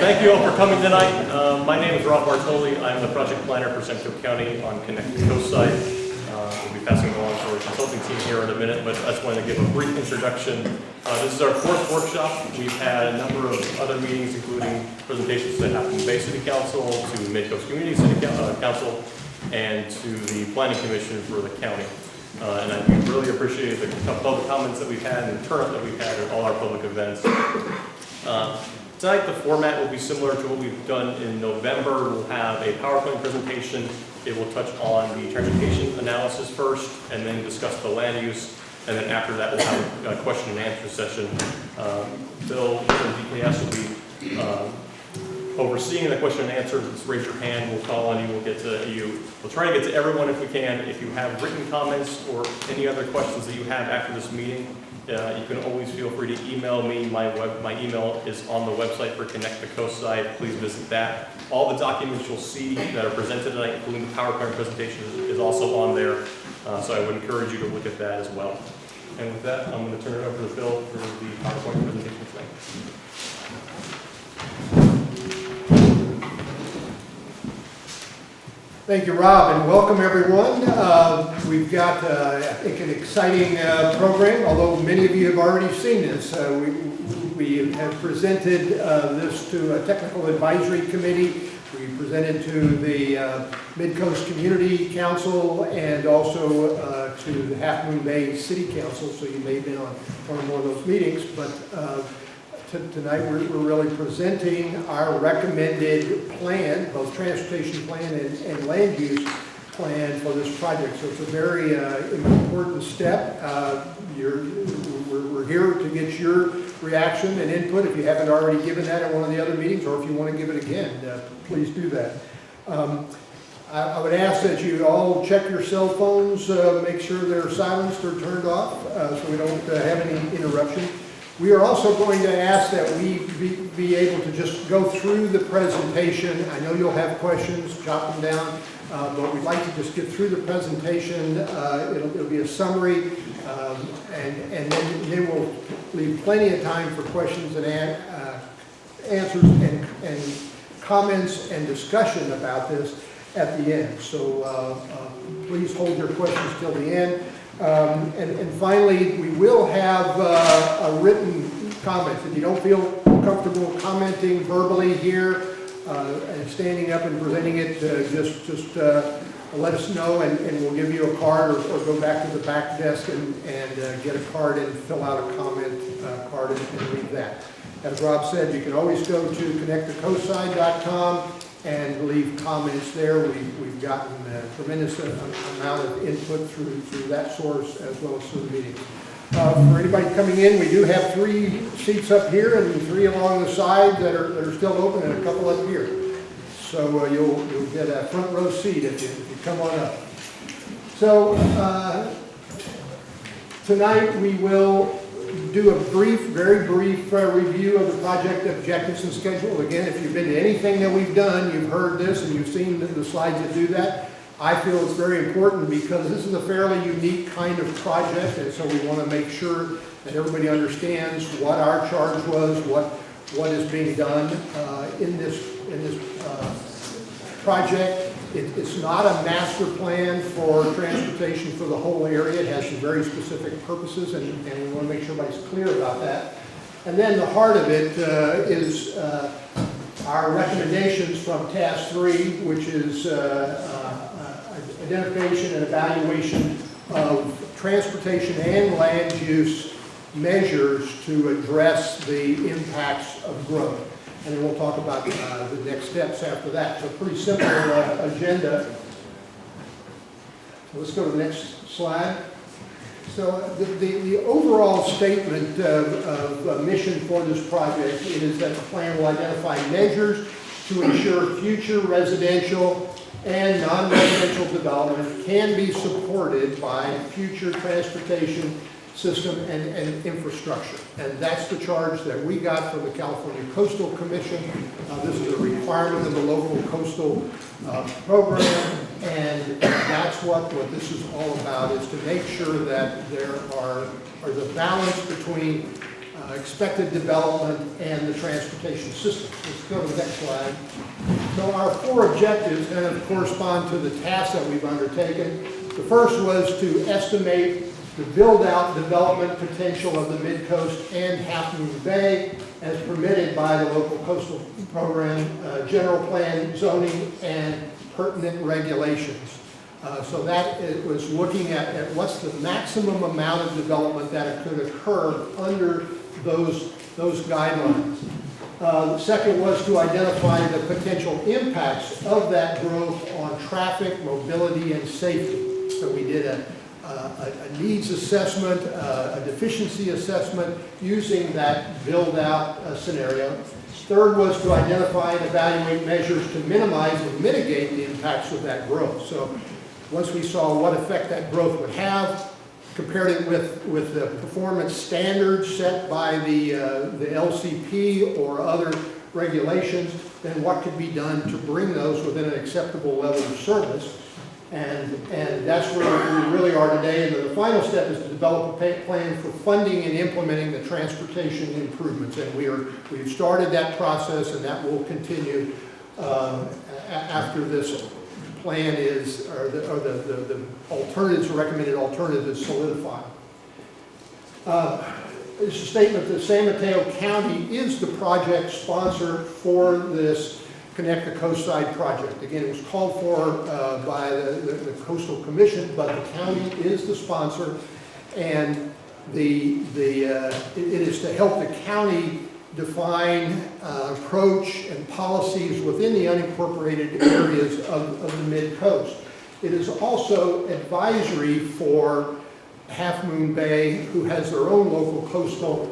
Thank you all for coming tonight. My name is Rob Bartoli. I'm the project planner for Central County on Connect the Coastside. We'll be passing along to our consulting team here in a minute, but I just wanted to give a brief introduction. This is our fourth workshop. We've had a number of other meetings, including presentations that happened to Bay City Council, to Mid-Coast Community City Council, and to the Planning Commission for the county. And I really appreciate the public comments that we've had and the turnout that we've had at all our public events. Tonight the format will be similar to what we've done in November. We'll have a PowerPoint presentation. It will touch on the transportation analysis first and then discuss the land use. And then after that we'll have a question and answer session. Bill from DKS will be overseeing the question and answer. Just raise your hand, we'll call on you, we'll get to you. We'll try to get to everyone if we can. If you have written comments or any other questions that you have after this meeting, you can always feel free to email me. My email is on the website for Connect the Coastside. Please visit that. All the documents you'll see that are presented tonight, including the PowerPoint presentation, is also on there. So I would encourage you to look at that as well. And with that, I'm going to turn it over to Bill for the PowerPoint presentation tonight. Thank you, Rob, and welcome everyone. We've got, I think, an exciting program, although many of you have already seen this. We have presented this to a technical advisory committee. We presented to the Mid-Coast Community Council and also to the Half Moon Bay City Council, so you may have been on one or more of those meetings. But tonight we're really presenting our recommended plan, both transportation plan and land use plan for this project. So it's a very important step. We're here to get your reaction and input. If you haven't already given that at one of the other meetings, or if you want to give it again, please do that. I would ask that you all check your cell phones, make sure they're silenced or turned off so we don't have any interruption. We are also going to ask that we be able to just go through the presentation. I know you'll have questions, jot them down, but we'd like to just get through the presentation. It'll be a summary, and then we'll leave plenty of time for questions and answers and comments and discussion about this at the end. So please hold your questions till the end. And finally, we will have a written comment. If you don't feel comfortable commenting verbally here and standing up and presenting it, just let us know, and we'll give you a card, or go back to the back desk and get a card and fill out a comment card and leave that. As Rob said, you can always go to connectthecoastside.com and leave comments there. We've gotten a tremendous amount of input through that source as well as through the meeting. For anybody coming in, we do have 3 seats up here and 3 along the side that are still open, and a couple up here. So you'll get a front row seat if you come on up. So tonight we will do a very brief review of the project objectives and schedule. Again, if you've been to anything that we've done, you've heard this and you've seen the slides that do that. I feel it's very important because this is a fairly unique kind of project, and so we want to make sure that everybody understands what our charge was, what is being done in this project. It's not a master plan for transportation for the whole area. It has some very specific purposes, and we want to make sure everybody's clear about that. And then the heart of it is our recommendations from Task 3, which is identification and evaluation of transportation and land use measures to address the impacts of growth. And then we'll talk about the next steps after that. So pretty simple agenda. So let's go to the next slide. So the overall statement of mission for this project is that the plan will identify measures to ensure future residential and non-residential development can be supported by future transportation system and infrastructure. And that's the charge that we got from the California Coastal Commission. This is a requirement of the local coastal program, and that's what this is all about, is to make sure that there are the balance between expected development, and the transportation system. Let's go to the next slide. So our 4 objectives kind of correspond to the tasks that we've undertaken. The first was to estimate the build-out development potential of the Mid-Coast and Half Moon Bay as permitted by the local coastal program, general plan, zoning, and pertinent regulations. So that it was looking at what's the maximum amount of development that could occur under those guidelines. The second was to identify the potential impacts of that growth on traffic, mobility, and safety. So we did a needs assessment, a deficiency assessment using that build-out scenario. Third was to identify and evaluate measures to minimize and mitigate the impacts of that growth. So once we saw what effect that growth would have, compared it with the performance standards set by the LCP or other regulations, then what could be done to bring those within an acceptable level of service. And that's where we really are today. And the final step is to develop a plan for funding and implementing the transportation improvements. And we've started that process, and that will continue after this plan is, or the alternatives, recommended alternative is solidified. It's a statement that San Mateo County is the project sponsor for this Connect the Coastside project. Again, it was called for by the Coastal Commission, but the county is the sponsor, and it is to help the county define approach and policies within the unincorporated areas of the Mid-Coast. It is also advisory for Half Moon Bay, who has their own local coastal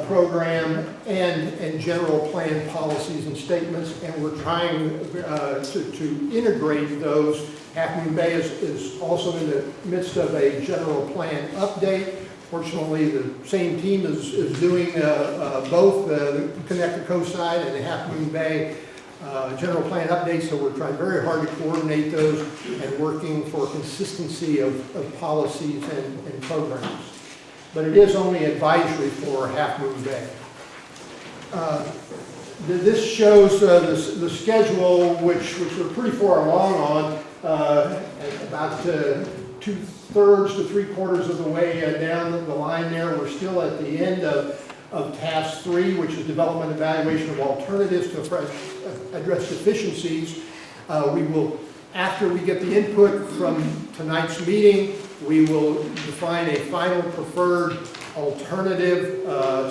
program and general plan policies and statements, and we're trying to integrate those. Half Moon Bay is also in the midst of a general plan update. Fortunately, the same team is doing both the Connect the Coastside and the Half Moon Bay general plan updates, so we're trying very hard to coordinate those and working for consistency of policies and programs. But it is only advisory for Half Moon Bay. This shows the schedule, which we're pretty far along on, about 2/3 to 3/4 of the way down the line there. We're still at the end of task 3, which is development evaluation of alternatives to address deficiencies. We will, after we get the input from tonight's meeting, we will define a final preferred alternative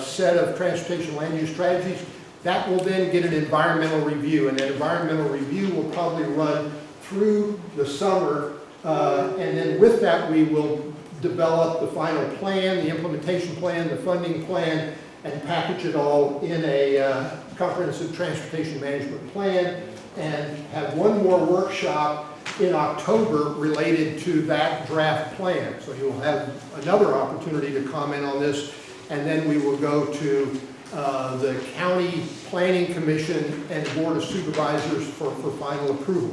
set of transportation land use strategies. That will then get an environmental review, and that environmental review will probably run through the summer, and then with that we will develop the final plan, the implementation plan, the funding plan, and package it all in a comprehensive transportation management plan, and have one more workshop in October related to that draft plan. So you'll have another opportunity to comment on this, and then we will go to the County Planning Commission and Board of Supervisors for final approval.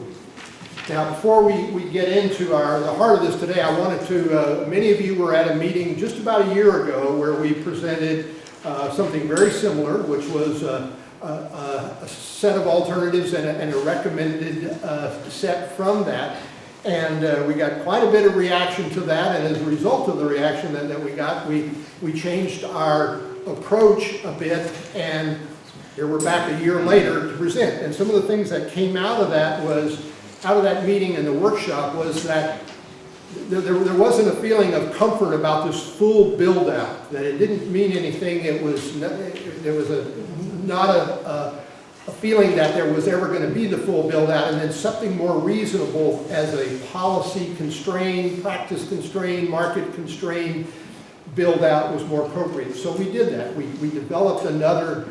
Now, before we get into the heart of this today, I wanted to, many of you were at a meeting just about a year ago where we presented something very similar, which was a set of alternatives and a recommended set from that. And we got quite a bit of reaction to that, and as a result of the reaction that we got, we changed our approach a bit, and here we're back a year later to present. And some of the things that came out of that meeting and the workshop was that there wasn't a feeling of comfort about this full build-out, that it didn't mean anything. There was not a feeling that there was ever going to be the full build-out, and then something more reasonable as a policy-constrained, practice-constrained, market-constrained build-out was more appropriate. So we did that. We developed another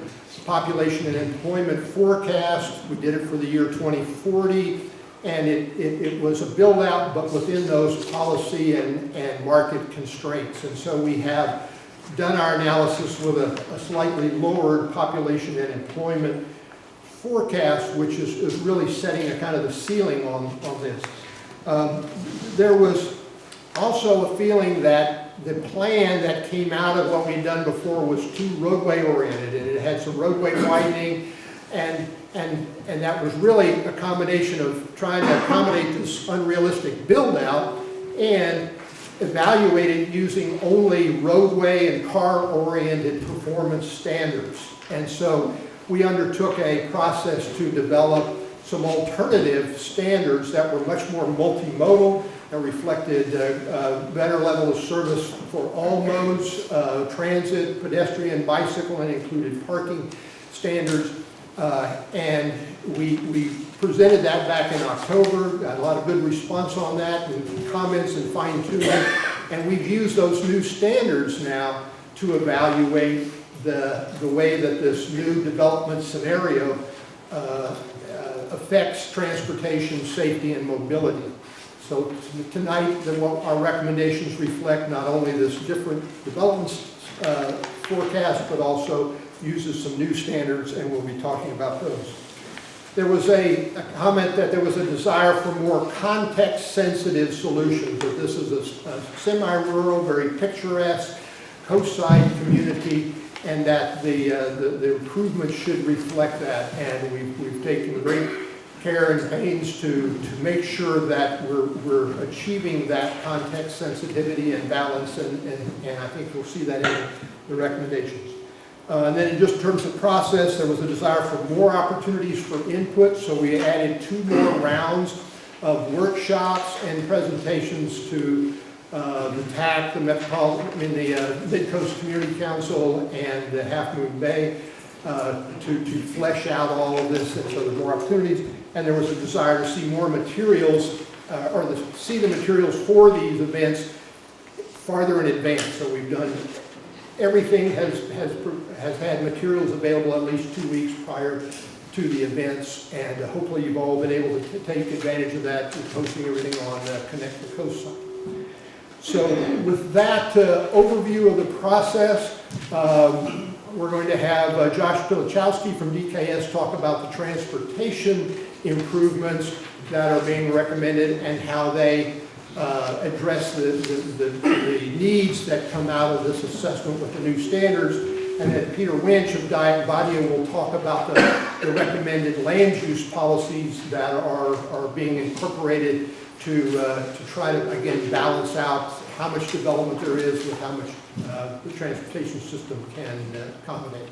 population and employment forecast. We did it for the year 2040. And it was a build-out, but within those policy and market constraints. And so we have done our analysis with a slightly lowered population and employment forecast, which is really setting a kind of the ceiling on this. There was also a feeling that the plan that came out of what we'd done before was too roadway oriented, and it had some roadway widening, and that was really a combination of trying to accommodate this unrealistic build out and evaluate it using only roadway and car oriented performance standards. And so we undertook a process to develop some alternative standards that were much more multimodal and reflected better level of service for all modes, transit, pedestrian, bicycle, and included parking standards. And we presented that back in October, got a lot of good response on that, and comments and fine tuning. And we've used those new standards now to evaluate the way that this new development scenario affects transportation, safety, and mobility. So tonight, our recommendations reflect not only this different development forecast, but also uses some new standards, and we'll be talking about those. There was a comment that there was a desire for more context-sensitive solutions, that this is a semi-rural, very picturesque, coastside community, and that the improvements should reflect that. And we've taken great care and pains to make sure that we're achieving that context sensitivity and balance, and I think we'll see that in the recommendations. And then in just terms of process, there was a desire for more opportunities for input, so we added 2 more rounds of workshops and presentations to the TAC, the Mid-Coast Community Council, and the Half Moon Bay to flesh out all of this, and so there's more opportunities. And there was a desire to see more materials, see the materials for these events farther in advance. So we've done, everything has had materials available at least 2 weeks prior to the events, and hopefully you've all been able to take advantage of that, posting everything on Connect the Coastside. So with that overview of the process, we're going to have Josh Pilichowski from DKS talk about the transportation improvements that are being recommended and how they address the needs that come out of this assessment with the new standards. And then Peter Winch of Mateo will talk about the recommended land use policies that are being incorporated to try to, again, balance out how much development there is with how much the transportation system can accommodate.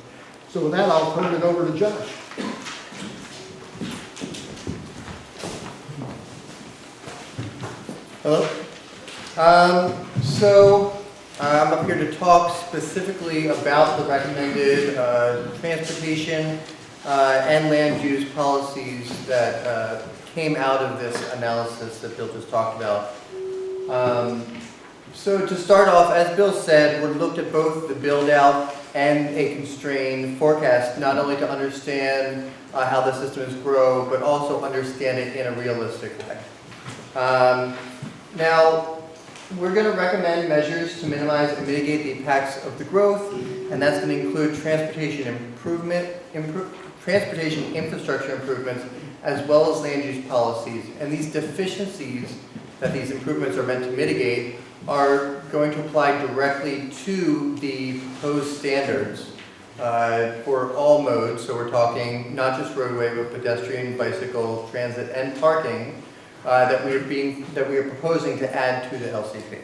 So with that, I'll turn it over to Josh. Hello. I'm up here to talk specifically about the recommended transportation and land use policies that came out of this analysis that Bill just talked about. So to start off, as Bill said, we looked at both the build-out and a constrained forecast, not only to understand how the system is grow, but also understand it in a realistic way. Now, we're going to recommend measures to minimize and mitigate the impacts of the growth, and that's going to include transportation infrastructure improvements, as well as land use policies. And these deficiencies that these improvements are meant to mitigate are going to apply directly to the proposed standards for all modes. So we're talking not just roadway, but pedestrian, bicycle, transit, and parking that we are proposing to add to the LCP.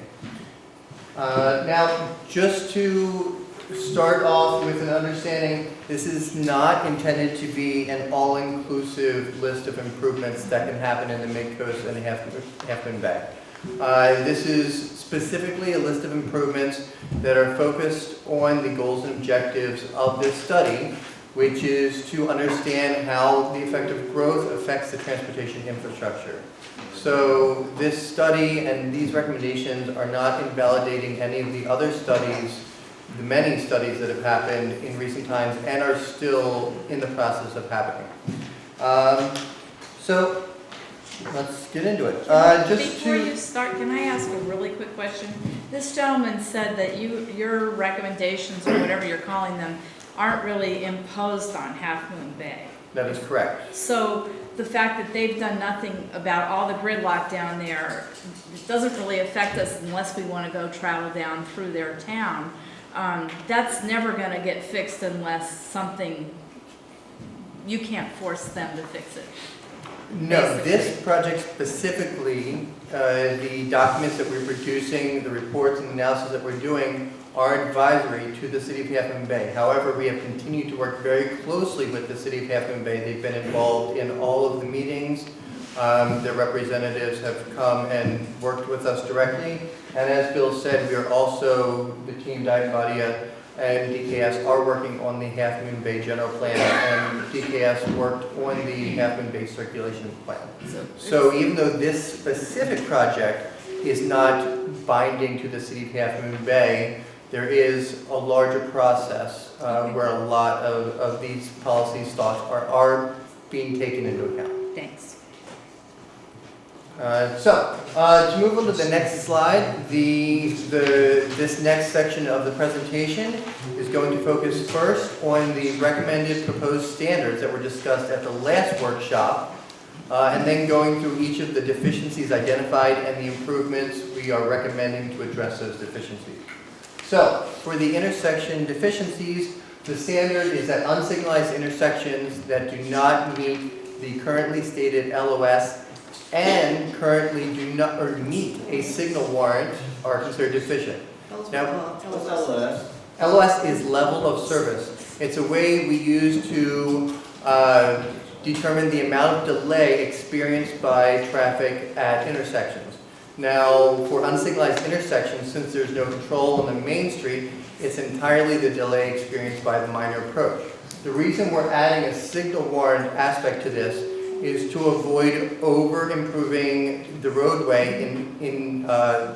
Now, just to start off with an understanding, this is not intended to be an all-inclusive list of improvements that can happen in the Mid-Coast and the Half Moon Bay. This is specifically a list of improvements that are focused on the goals and objectives of this study, which is to understand how the effect of growth affects the transportation infrastructure. So this study and these recommendations are not invalidating any of the other studies, the many studies that have happened in recent times and are still in the process of happening. So let's get into it. Before you start, can I ask a really quick question? This gentleman said that your recommendations, or whatever you're calling them, aren't really imposed on Half Moon Bay. That is correct. So the fact that they've done nothing about all the gridlock down there, it doesn't really affect us unless we want to go travel down through their town. That's never going to get fixed unless something, you can't force them to fix it. No, this project specifically, the documents that we're producing, the reports and analysis that we're doing are advisory to the City of Half Moon Bay. However, we have continued to work very closely with the City of Half Moon Bay. They've been involved in all of the meetings. Their representatives have come and worked with us directly. And as Bill said, we are also, the team Badia and DKS are working on the Half Moon Bay General Plan, and DKS worked on the Half Moon Bay Circulation Plan. So even though this specific project is not binding to the City of Half Moon Bay, there is a larger process where a lot of these policy thoughts are being taken into account. Thanks. To move on to the next slide, this next section of the presentation is going to focus first on the recommended proposed standards that were discussed at the last workshop, and then going through each of the deficiencies identified and the improvements we are recommending to address those deficiencies. So, for the intersection deficiencies, the standard is that unsignalized intersections that do not meet the currently stated LOS and currently do not or meet a signal warrant are considered deficient. Now, what's LOS? LOS is level of service. It's a way we use to determine the amount of delay experienced by traffic at intersections. Now, for unsignalized intersections, since there's no control on the main street, it's entirely the delay experienced by the minor approach. The reason we're adding a signal warrant aspect to this is to avoid over-improving the roadway in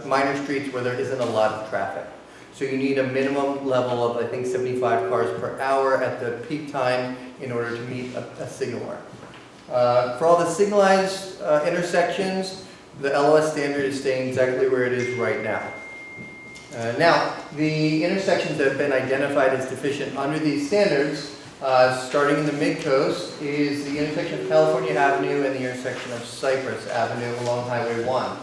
minor streets where there isn't a lot of traffic. So you need a minimum level of, I think, 75 cars per hour at the peak time in order to meet a signal warrant. For all the signalized intersections, the LOS standard is staying exactly where it is right now. Now, the intersections that have been identified as deficient under these standards, starting in the mid-coast, is the intersection of California Avenue and the intersection of Cypress Avenue along Highway 1.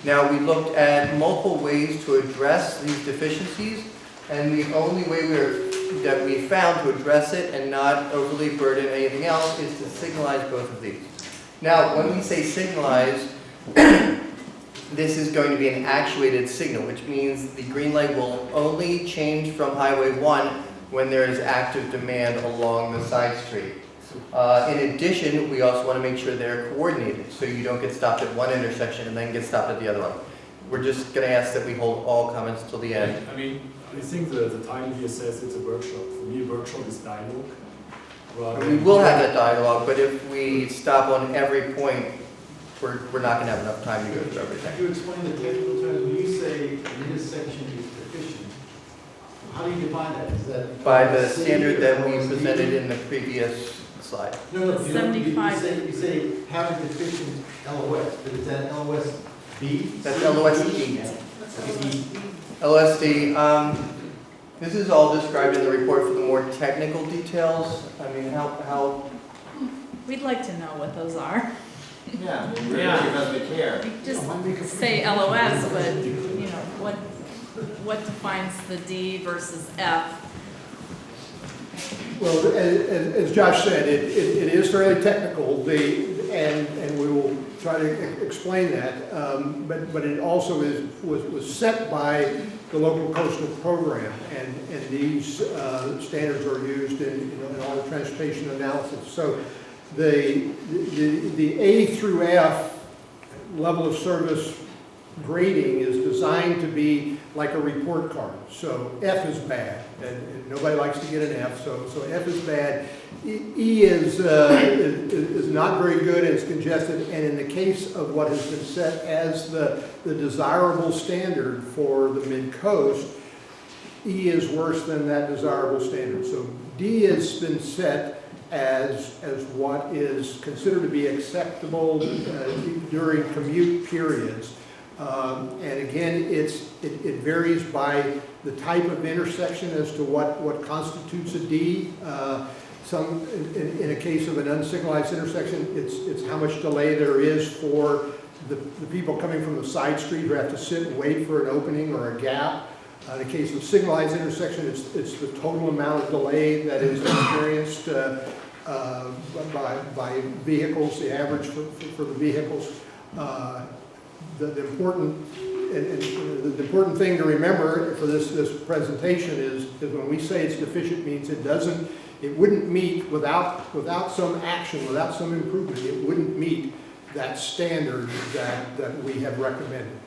Now, we looked at multiple ways to address these deficiencies, and the only way that we found to address it and not overly burden anything else is to signalize both of these. Now, when we say signalize, this is going to be an actuated signal, which means the green light will only change from Highway 1 when there is active demand along the side street. In addition, we also want to make sure they're coordinated, so you don't get stopped at one intersection and then get stopped at the other one. We're just going to ask that we hold all comments till the end. I mean, I think the title here says it's a workshop. For me, a workshop is dialogue. We will have that dialogue, but if we stop on every point, we're not going to have enough time to go through everything. Can you explain the technical terms? When you say an intersection is deficient, how do you define that? Is that By the standard that we presented in the previous slide. No, The you 75. you say have a deficient LOS, but is that LOS B? That's LOSD. LOSD. This is all described in the report for the more technical details. I mean, how We'd like to know what those are. Yeah. Because we care. You just say LOS, but, you know, what defines the D versus F? Well, as Josh said, it is fairly technical, and we will try to explain that, but it also was set by the local coastal program, and these standards are used in all the transportation analysis. So the A through F level of service grading is designed to be like a report card. So F is bad, and nobody likes to get an F, so F is bad. E is not very good, and it's congested, and in the case of what has been set as the desirable standard for the mid-coast, E is worse than that desirable standard. So D has been set as what is considered to be acceptable during commute periods. And again, it varies by the type of intersection as to what constitutes a D. in a case of an unsignalized intersection, it's how much delay there is for the people coming from the side street who have to sit and wait for an opening or a gap. In the case of signalized intersection, it's the total amount of delay that is experienced by vehicles, the average for the vehicles. The important thing to remember for this presentation is that when we say it's deficient, means it wouldn't meet without some action, without some improvement, it wouldn't meet that standard that we have recommended.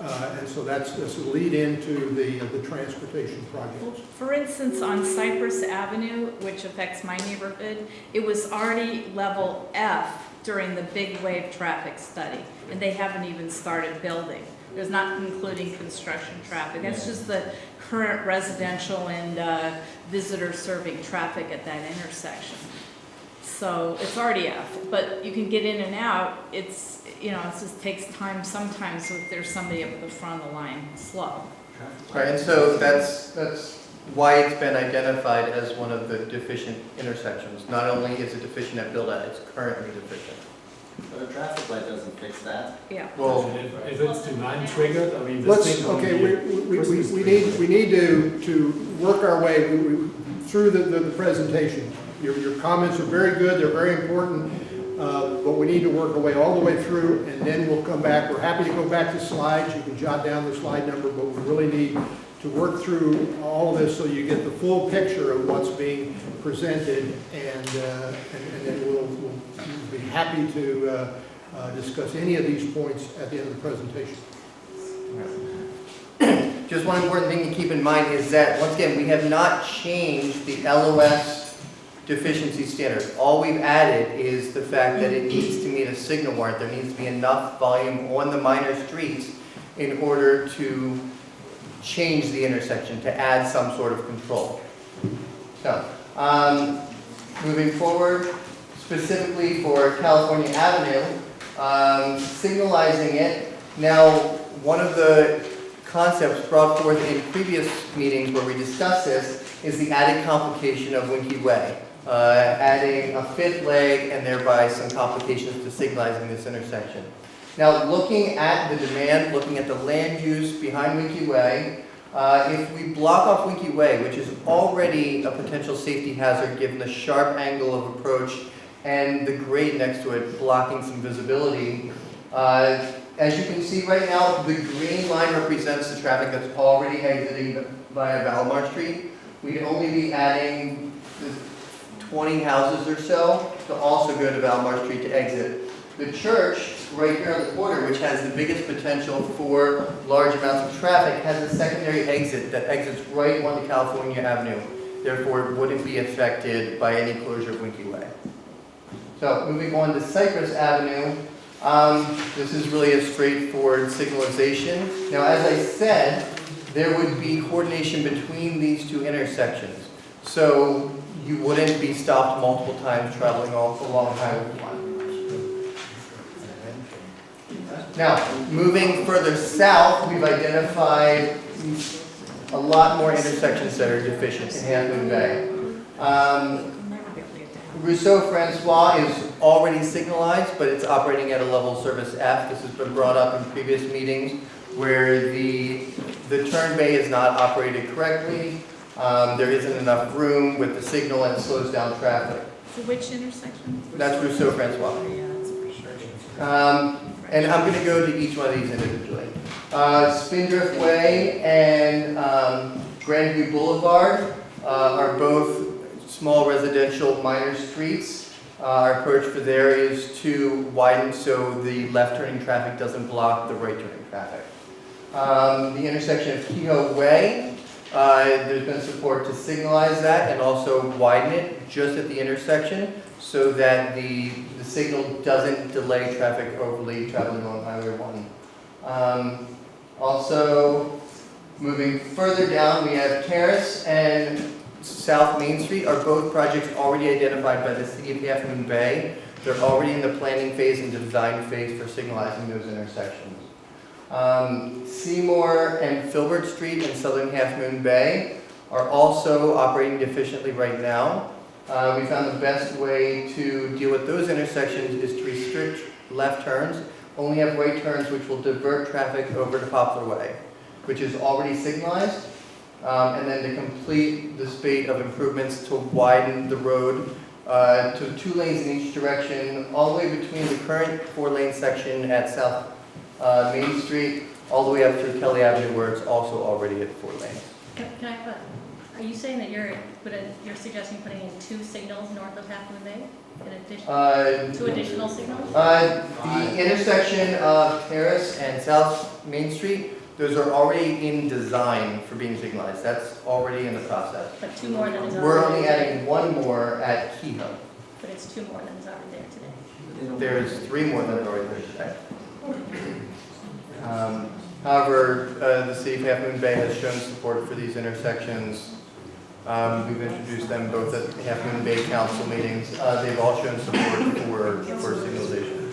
And so that's a lead into the transportation projects. For instance, on Cypress Avenue, which affects my neighborhood, it was already level F during the big wave traffic study, and they haven't even started building. There's not including construction traffic. That's just the current residential and visitor serving traffic at that intersection. So it's already F, but you can get in and out. It's, you know, it just takes time sometimes if there's somebody up at the front of the line slow. Right, and so that's why it's been identified as one of the deficient intersections. Not only is it deficient at build-out, it's currently deficient. But a traffic light doesn't fix that. Yeah. Well, If it's demand triggered, I mean, We need to work our way through the presentation. Your comments are very good, they're very important, but we need to work our way all the way through, and then we'll come back. We're happy to go back to slides. You can jot down the slide number, but we really need to work through all of this so you get the full picture of what's being presented, and then we'll be happy to discuss any of these points at the end of the presentation. just one important thing to keep in mind is that, once again, we have not changed the LOS deficiency standard. All we've added is the fact that it needs to meet a signal warrant. There needs to be enough volume on the minor streets in order to change the intersection, to add some sort of control. So, moving forward, specifically for California Avenue, signalizing it. Now, one of the concepts brought forth in previous meetings where we discussed this is the added complication of Winky Way. Adding a fifth leg and thereby some complications to signalizing this intersection. Now, looking at the demand, looking at the land use behind Winky Way, if we block off Winky Way, which is already a potential safety hazard given the sharp angle of approach and the grade next to it blocking some visibility, as you can see right now, the green line represents the traffic that's already exiting via Valmar Street. We'd only be adding 20 houses or so to also go to Valmar Street to exit. The church, right here on the corner, which has the biggest potential for large amounts of traffic, has a secondary exit that exits right onto California Avenue. Therefore, it wouldn't be affected by any closure of Winky Way. So, moving on to Cypress Avenue, this is really a straightforward signalization. Now, as I said, there would be coordination between these two intersections. So, you wouldn't be stopped multiple times traveling along Highway 1. Now, moving further south, we've identified a lot more intersections that are deficient in Half Bay. Rousseau Francois is already signalized, but it's operating at a level service F. This has been brought up in previous meetings where the turn bay is not operated correctly. There isn't enough room with the signal and it slows down traffic. So which intersection? That's Rousseau Francois. Yeah, that's for sure. And I'm going to go to each one of these individually. Spindrift Way and Grandview Boulevard are both small residential minor streets. Our approach for there is to widen so the left turning traffic doesn't block the right turning traffic. The intersection of Kehoe Way, there's been support to signalize that and also widen it just at the intersection so that the signal doesn't delay traffic overly traveling along Highway 1. Also, moving further down, we have Terrace and South Main Street are both projects already identified by the City of Half Moon Bay. They're already in the planning phase and design phase for signalizing those intersections. Seymour and Filbert Street in Southern Half Moon Bay are also operating deficiently right now. we found the best way to deal with those intersections is to restrict left turns, only have right turns which will divert traffic over to Poplar Way, which is already signalized, and then to complete the spate of improvements to widen the road to 2 lanes in each direction, all the way between the current 4-lane section at South Main Street, all the way up through Kelly Avenue, where it's also already at 4 lanes. Can I have are you saying that you're suggesting putting in 2 signals north of Half Moon Bay? In addition, 2 additional signals? The intersection of Terrace and South Main Street, those are already in design for being signalized. That's already in the process. But 2 more than is already We're only there adding 1 more at Kehoe. But it's 2 more than is already there today. There's 3 more than are already there today. However, the city of Half Moon Bay has shown support for these intersections. We've introduced them both at Half Moon Bay Council meetings. They've all shown support for signalization.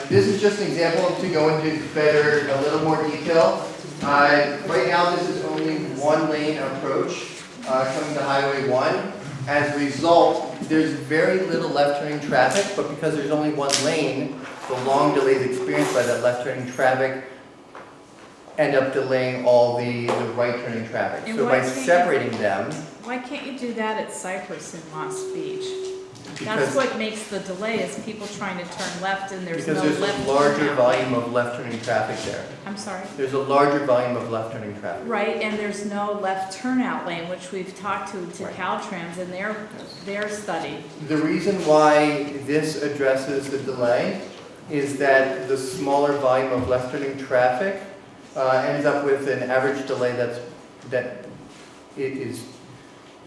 This is just an example to go into a little more detail. Right now, this is only 1-lane approach coming to Highway 1. As a result, there's very little left-turning traffic, but because there's only 1 lane, the long delays experienced by that left-turning traffic end up delaying all the right-turning traffic. And So why by can't you- separating them, Why can't you do that at Cypress in Lost Beach? That's because, what makes the delay, is people trying to turn left and there's no because left there's a larger turnout. volume of left-turning traffic there. I'm sorry. There's a larger volume of left-turning traffic. Right, and there's no left turnout lane, which we've talked to Right. Caltrans and their study. The reason why this addresses the delay is that the smaller volume of left-turning traffic ends up with an average delay that it is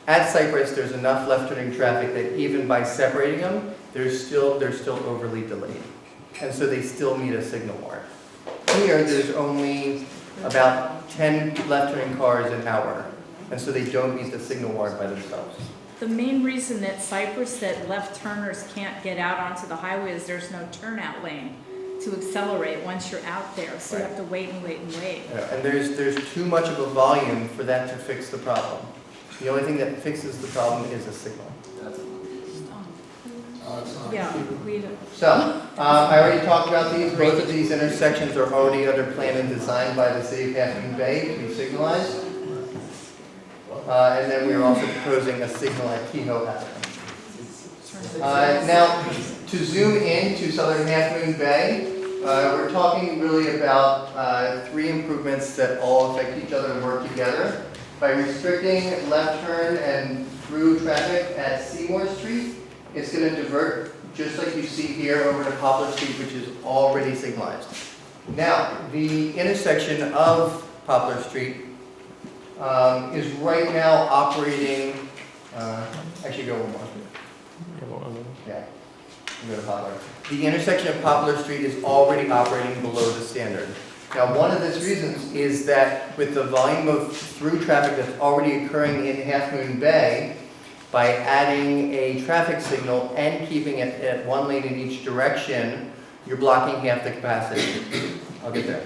at Cypress. There's enough left-turning traffic that even by separating them, they're still overly delayed, and so they still meet a signal warrant. Here, there's only about 10 left-turning cars an hour, and so they don't meet the signal warrant by themselves. The main reason that Cypress, that left turners can't get out onto the highway is there's no turnout lane to accelerate once you're out there. So you have to wait and wait and wait. And there's too much of a volume for that to fix the problem. The only thing that fixes the problem is a signal. Yeah, we don't. So, I already talked about these. Both of these intersections are already under plan and designed by the city of Half Moon Bay to be signalized. And then we are also proposing a signal at Kehoe Avenue. Now, to zoom in to southern Half Moon Bay, we're talking really about 3 improvements that all affect each other and work together. By restricting left turn and through traffic at Seymour Street, it's going to divert, just like you see here, over to Poplar Street, which is already signalized. Now, the intersection of Poplar Street is right now operating, actually go one more. Yeah, go to Poplar. The intersection of Poplar Street is already operating below the standard. Now, one of those reasons is that with the volume of through traffic that's already occurring in Half Moon Bay, by adding a traffic signal and keeping it at 1 lane in each direction, you're blocking half the capacity. I'll get there.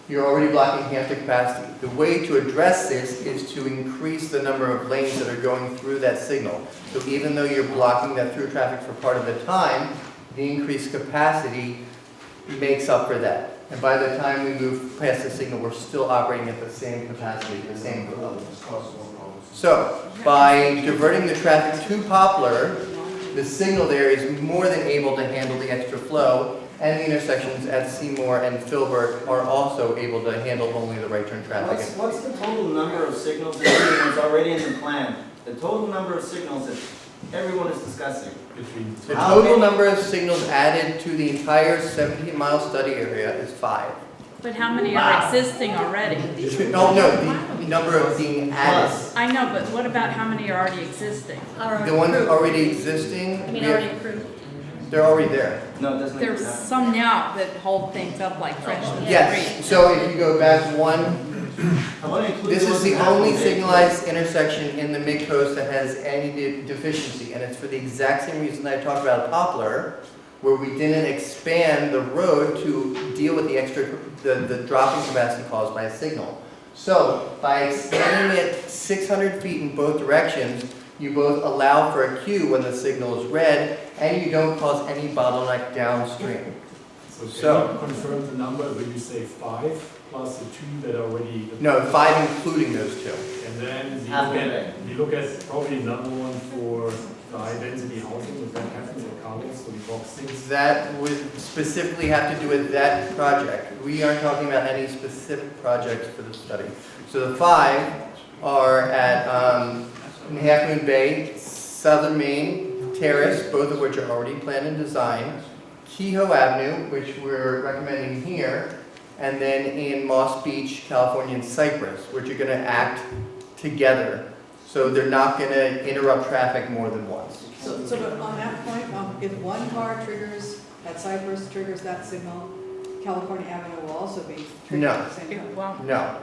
You're already blocking half the capacity. The way to address this is to increase the number of lanes that are going through that signal. So even though you're blocking that through traffic for part of the time, the increased capacity makes up for that. And by the time we move past the signal, we're still operating at the same capacity, the same level. So, by diverting the traffic to Poplar, the signal there is more than able to handle the extra flow, and the intersections at Seymour and Filbert are also able to handle only the right turn traffic. What's the total number of signals that is already in the plan? The total number of signals that everyone is discussing? The total number of signals added to the entire 17-mile study area is 5. But how many are existing already? No, the number of being added. I know, but what about how many are already existing? The ones already existing, I mean, already approved. they're already there. No, it doesn't. There's some now that hold things up like Freshman Street. Yes, so if you go back one, I want to include this is those the in that only one. signalized intersection in the mid-coast that has any deficiency, and it's for the exact same reason I talked about Poplar, where we didn't expand the road to deal with the extra, the drop in capacity caused by a signal. So by extending it 600 feet in both directions, you both allow for a queue when the signal is red, and you don't cause any bottleneck downstream. So can you confirm the number when you say 5 plus the 2 that are already? No, 5 including those 2. And then Half a you look at probably another one for the high density housing, if that happens at Carlos, so we talk 6. That would specifically have to do with that project. We aren't talking about any specific projects for the study. So the 5 are at Half Moon Bay, Southern Main, Terrace, both of which are already planned and designed, Kehoe Avenue, which we're recommending here, and then in Moss Beach, California, and Cypress, which are going to act together. So they're not going to interrupt traffic more than once. So but on that point, if one car triggers at Cypress, triggers that signal, California Avenue will also be triggered No. at the same time? No.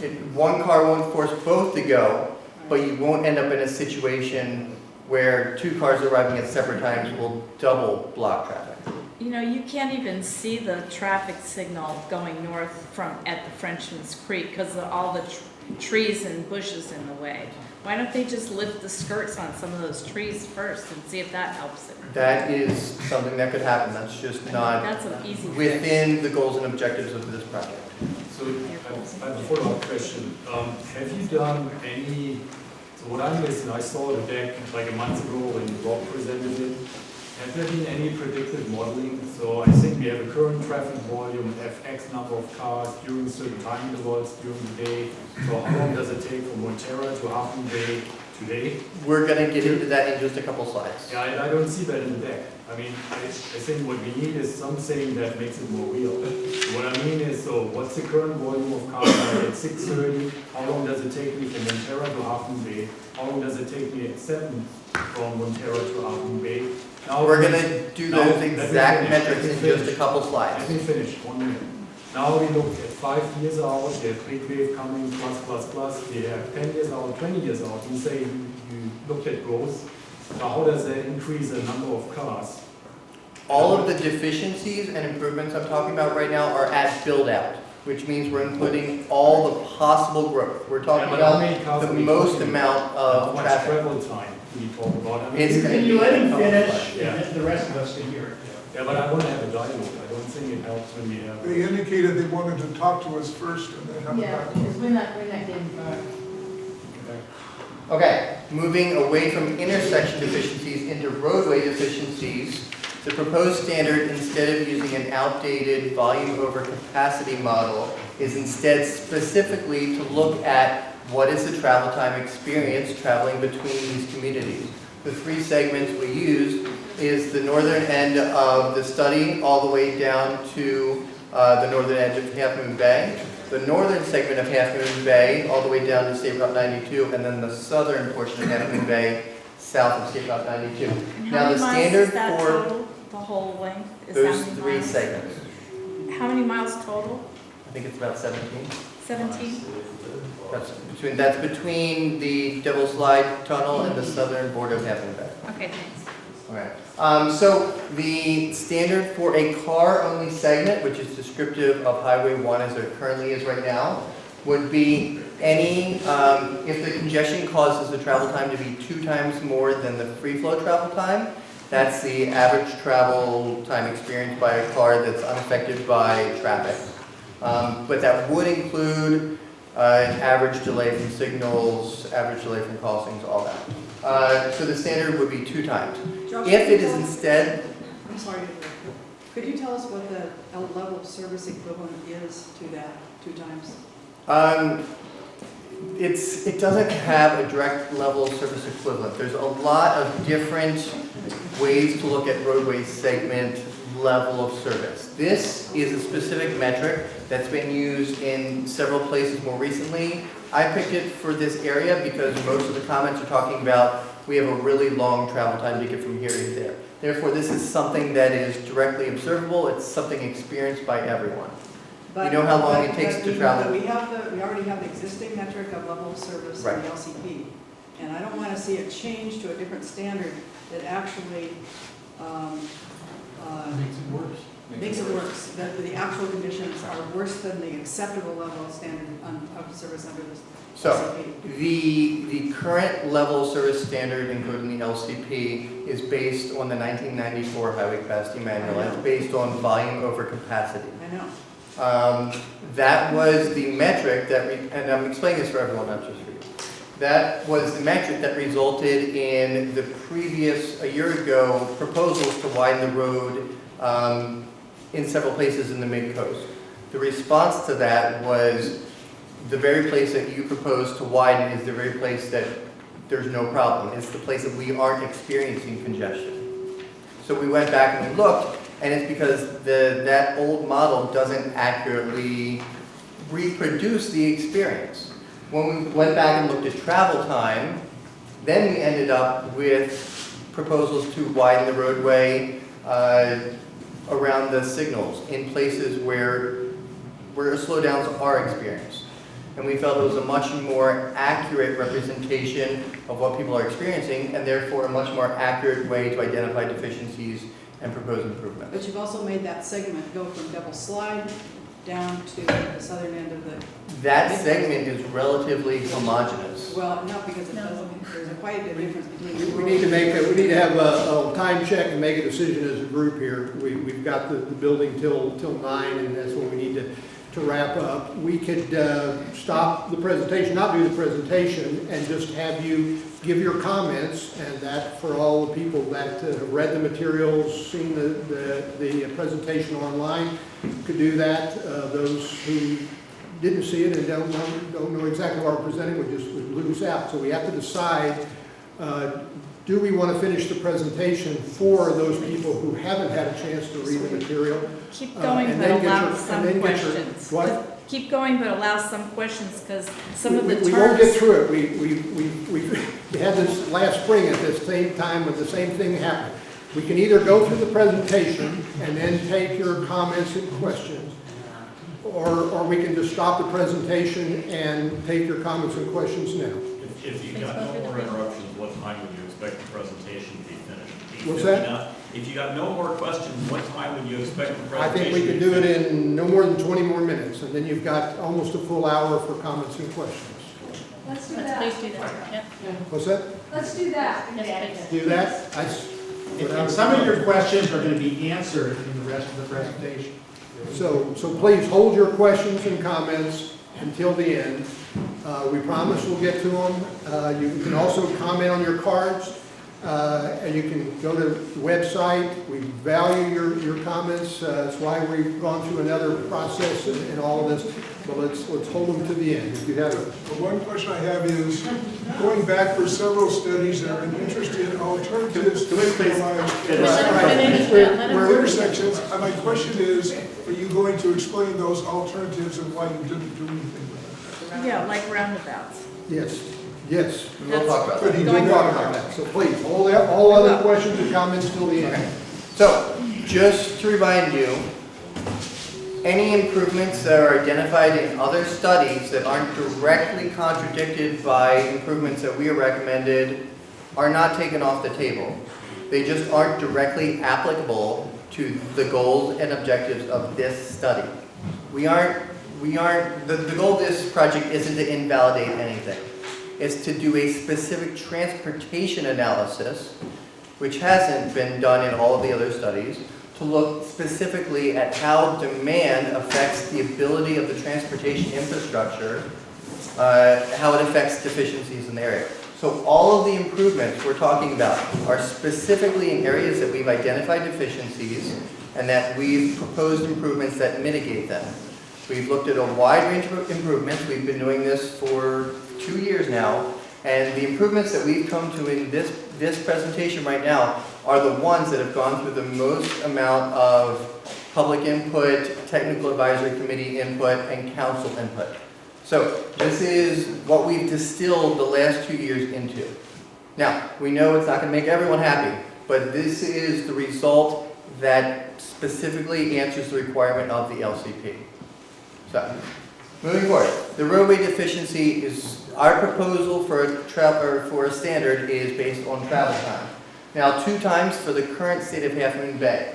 It won't. One car won't force both to go, but you won't end up in a situation where 2 cars arriving at separate times will double block traffic. You know, you can't even see the traffic signal going north at the Frenchman's Creek because of all the trees and bushes in the way. Why don't they just lift the skirts on some of those trees first and see if that helps it? That is something that could happen. That's just not That's an easy fix. within the goals and objectives of this project. So I have a follow-up question. Have you done any, so what I'm missing, I saw the deck like a month ago when Rob presented it. Have there been any predictive modeling? So I think we have a current traffic volume, have X number of cars during certain time intervals during the day. So how long does it take from Montera to Half Moon Bay today? We're going to get into that in just a couple slides. Yeah, I don't see that in the deck. I mean, I think what we need is something that makes it more real. What I mean is, so what's the current volume of cars at 6:30? How long does it take me from Montera to Half Moon Bay? How long does it take me at 7 from Montera to Half Moon Bay? Now We're going to do those exact metrics in just a couple slides. Let me finish, 1 minute. Now we look at 5 years out, we have big wave coming, plus, we have 10 years out, 20 years out. You say you look at growth. Now how does that increase the number of cars? All of the deficiencies and improvements I'm talking about right now are at build-out, which means we're including all the possible growth. We're talking about the most amount of much traffic. travel time do we talk about? I mean, It's Can you let him finish, Yeah. and then the rest of us can hear it? Yeah, but I want to have a dialogue. I don't think it helps when we have. They indicated they wanted to talk to us first and then have a Yeah, dialogue. because we're not getting Okay, moving away from intersection deficiencies into roadway deficiencies, the proposed standard, instead of using an outdated volume over capacity model, is instead specifically to look at what is the travel time experience traveling between these communities. The 3 segments we used is the northern end of the study all the way down to the northern end of Half Moon Bay, the northern segment of Half Moon Bay all the way down to State Route 92, and then the southern portion of Half Moon Bay south of State Route 92. And Now how the many miles standard is that for total, the whole length? Is those how many 3 miles? segments, How many miles total? I think it's about 17. 17? That's between the Devil's Slide Tunnel and the southern border of Half Moon Bay. Okay, thanks. Alright, so the standard for a car-only segment, which is descriptive of Highway 1 as it currently is right now, would be any, if the congestion causes the travel time to be 2 times more than the free flow travel time, that's the average travel time experienced by a car that's unaffected by traffic. But that would include average delay from signals, average delay from crossings, all that. So the standard would be 2 times. Josh, If it is instead, I'm sorry to interrupt you. Could you tell us what the level of service equivalent is to that 2 times? it doesn't have a direct level of service equivalent. There's a lot of different ways to look at roadway segment level of service. This is a specific metric that's been used in several places more recently. I picked it for this area because most of the comments are talking about we have a really long travel time to get from here to there. Therefore, this is something that is directly observable. It's something experienced by everyone. You know how long it takes to travel? We already have the existing metric of level of service in the LCP. And I don't want to see it change to a different standard that actually Makes it worse. makes it worse. The actual conditions are worse than the acceptable level of standard of service under this. So, LCP. the current level of service standard included in the LCP is based on the 1994 Highway Capacity Manual. It's based on volume over capacity. I know. That was the metric that, and I'm explaining this for everyone, not just for you. That was the metric that resulted in the previous, a year ago, proposals to widen the road in several places in the mid-coast. The response to that was the very place that you proposed to widen is the very place that there's no problem. It's the place that we aren't experiencing congestion. So we went back and we looked, and it's because that old model doesn't accurately reproduce the experience. When we went back and looked at travel time, then we ended up with proposals to widen the roadway around the signals in places where slowdowns are experienced. And we felt it was a much more accurate representation of what people are experiencing, and therefore a much more accurate way to identify deficiencies and propose improvements. But you've also made that segment go from Double Slide down to the southern end of the. That segment is relatively homogeneous. Well, not because it doesn't, there's quite a bit of difference between. We need to have a time check and make a decision as a group here. We've got the building till 9, and that's when we need to wrap up. We could stop the presentation, not do the presentation, and just have you give your comments, and that for all the people that have read the materials, seen the presentation online, could do that. Those who didn't see it and don't know exactly what we're presenting would lose out. So we have to decide, do we want to finish the presentation for those people who haven't had a chance to read the material? Keep going, but allow some questions. What? Keep going, but allow some questions, because some of the terms. We won't get through it. We had this last spring at this same time when the same thing happened. We can either go through the presentation and then take your comments and questions, or we can just stop the presentation and take your comments and questions now. If you got no more interruptions, what time would you expect the presentation to be finished? What's that? If you got no more questions, what time would you expect the I presentation? think we could do it in no more than 20 more minutes, and then you've got almost a full hour for comments and questions. Let's do that. Please do that. Yep. What's that? Let's do that. Yes, please. Do that? And some of your questions are going to be answered in the rest of the presentation. So please hold your questions and comments until the end. We promise we'll get to them. You can also comment on your cards, and you can go to the website. We value your comments. That's why we've gone through another process in all of this. So let's hold them to the end. If you have it. One question I have is, going back for several studies that have been interested in alternatives to intersections, and my question is, are you going to explain those alternatives and why you didn't do anything with them? Yeah, like roundabouts. Yes. We'll talk about But that. he did talk about that. So please, all other questions and comments till the end. So, just to remind you, any improvements that are identified in other studies that aren't directly contradicted by improvements that we have recommended are not taken off the table. They just aren't directly applicable to the goals and objectives of this study. The goal of this project isn't to invalidate anything. It's to do a specific transportation analysis, which hasn't been done in all of the other studies, to look specifically at how demand affects the ability of the transportation infrastructure, how it affects deficiencies in the area. So all of the improvements we're talking about are specifically in areas that we've identified deficiencies and that we've proposed improvements that mitigate them. We've looked at a wide range of improvements. We've been doing this for 2 years now, and the improvements that we've come to in this presentation right now are the ones that have gone through the most amount of public input, technical advisory committee input, and council input. So this is what we've distilled the last 2 years into. Now, we know it's not going to make everyone happy, but this is the result that specifically answers the requirement of the LCP. So, moving forward, the roadway deficiency is, our proposal for a standard is based on travel time. Now, 2 times for the current state of Half Moon Bay.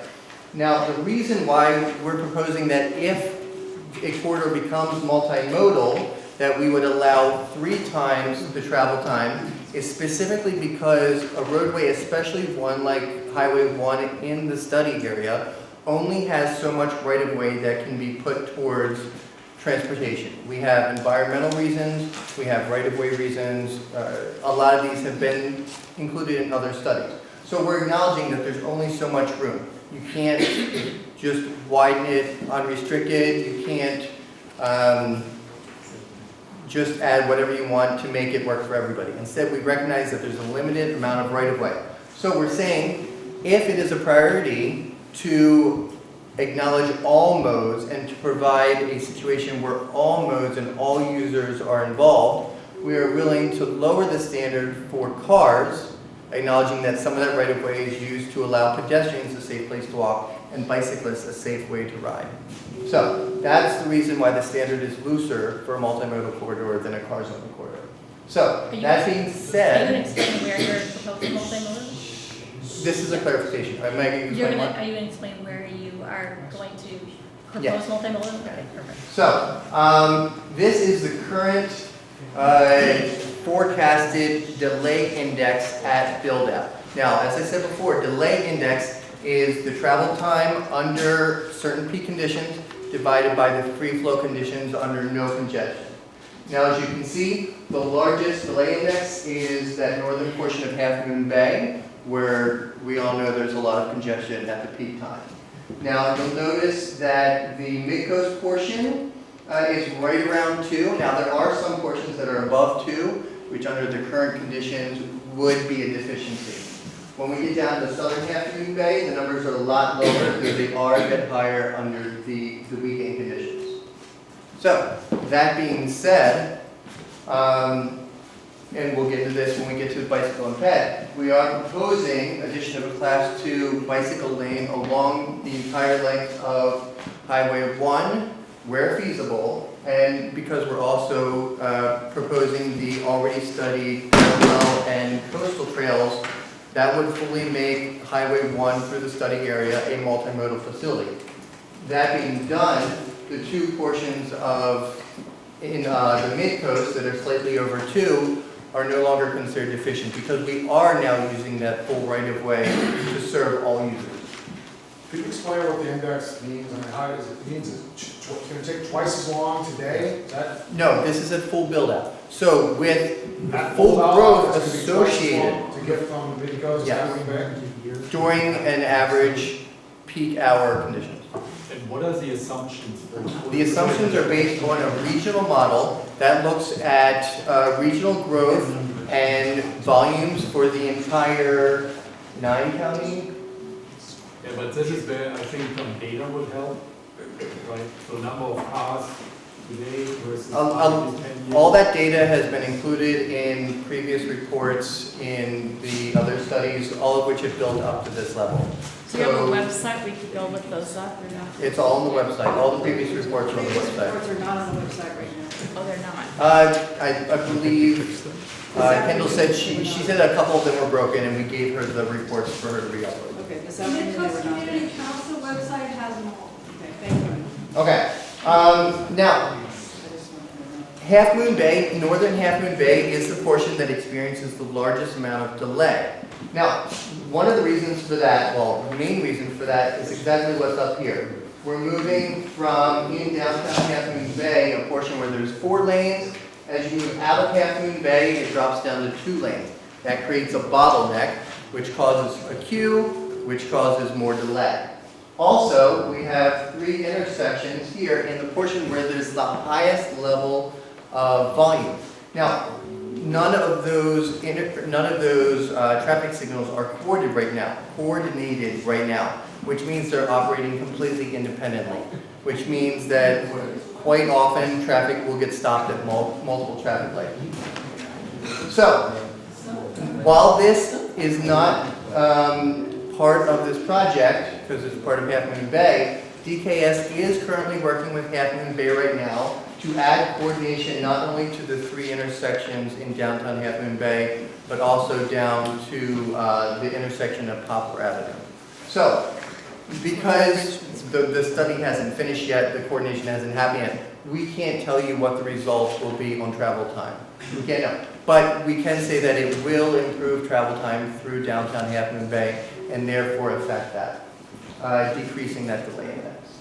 Now, the reason why we're proposing that if a corridor becomes multimodal, that we would allow 3 times the travel time is specifically because a roadway, especially one like Highway 1 in the study area, only has so much right-of-way that can be put towards transportation. We have environmental reasons, we have right-of-way reasons. A lot of these have been included in other studies. So we're acknowledging that there's only so much room. You can't just widen it unrestricted. You can't just add whatever you want to make it work for everybody. Instead, we recognize that there's a limited amount of right-of-way. So we're saying if it is a priority to acknowledge all modes and to provide a situation where all modes and all users are involved, we are willing to lower the standard for cars, acknowledging that some of that right-of-way is used to allow pedestrians a safe place to walk and bicyclists a safe way to ride. So that's the reason why the standard is looser for a multimodal corridor than a car-zoned corridor. So that being Are you said, going to explain where you're proposing multimodal? this is a clarification. Am I going to Are explain what? you going to explain where you are going to propose Yes. multimodal? Okay, perfect. So, this is the current forecasted delay index at build-out. Now, as I said before, delay index is the travel time under certain peak conditions divided by the free flow conditions under no congestion. Now, as you can see, the largest delay index is that northern portion of Half Moon Bay, where we all know there's a lot of congestion at the peak time. Now, you'll notice that the mid-coast portion is right around 2. Now, there are some portions that are above 2, which under the current conditions would be a deficiency. When we get down to the southern Half Moon Bay, the numbers are a lot lower, though they are a bit higher under the weekend conditions. So, that being said, and we'll get into this when we get to the bicycle and ped, we are proposing addition of a Class 2 bicycle lane along the entire length of Highway 1, where feasible, and because we're also proposing the already studied parallel and coastal trails, that would fully make Highway 1 through the study area a multimodal facility. That being done, the 2 portions of in the mid-coast that are slightly over 2 are no longer considered deficient because we are now using that full right-of-way to serve all users. Could you explain what the index means? I mean, how does it means it's going to take twice as long today? Is that No, this is at full build-out. So with that full build-out growth is gonna be twice as associated long to get from the mid-coast to Yes. Highway back? during an average peak hour conditions. And what are the assumptions? The assumptions are based on a regional model that looks at regional growth and volumes for the entire 9-county. Yeah, but this is where I think some data would help, right? So number of cars today versus in 10 years. All that data has been included in previous reports in the other studies, all of which have built up to this level. Do you have a website we could go look those up or not? It's all on the website. All the previous reports are on the Previous website. reports are not on the website right now. Oh, they're not. I believe Kendall said she said a couple of them were broken, and we gave her the reports for her to re-upload. Okay, this The afternoon they were Mid-Coast not there. Community Council website has them all. Okay, thank you. Okay. Now, Half Moon Bay, northern Half Moon Bay, is the portion that experiences the largest amount of delay. Now, one of the reasons for that, well, the main reason for that is exactly what's up here. We're moving from in downtown Half Moon Bay, a portion where there's 4 lanes. As you move out of Half Moon Bay, it drops down to 2 lanes. That creates a bottleneck, which causes a queue, which causes more delay. Also, we have 3 intersections here in the portion where there's the highest level of volume. Now, none of those traffic signals are coordinated right now, which means they're operating completely independently, which means that quite often traffic will get stopped at multiple traffic lights. So, while this is not part of this project, because it's part of Half Moon Bay, DKS is currently working with Half Moon Bay right now to add coordination not only to the 3 intersections in downtown Half Moon Bay, but also down to the intersection of Poplar Avenue. So, because the study hasn't finished yet, the coordination hasn't happened yet, we can't tell you what the results will be on travel time. We can't know. But we can say that it will improve travel time through downtown Half Moon Bay and therefore affect that, decreasing that delay index.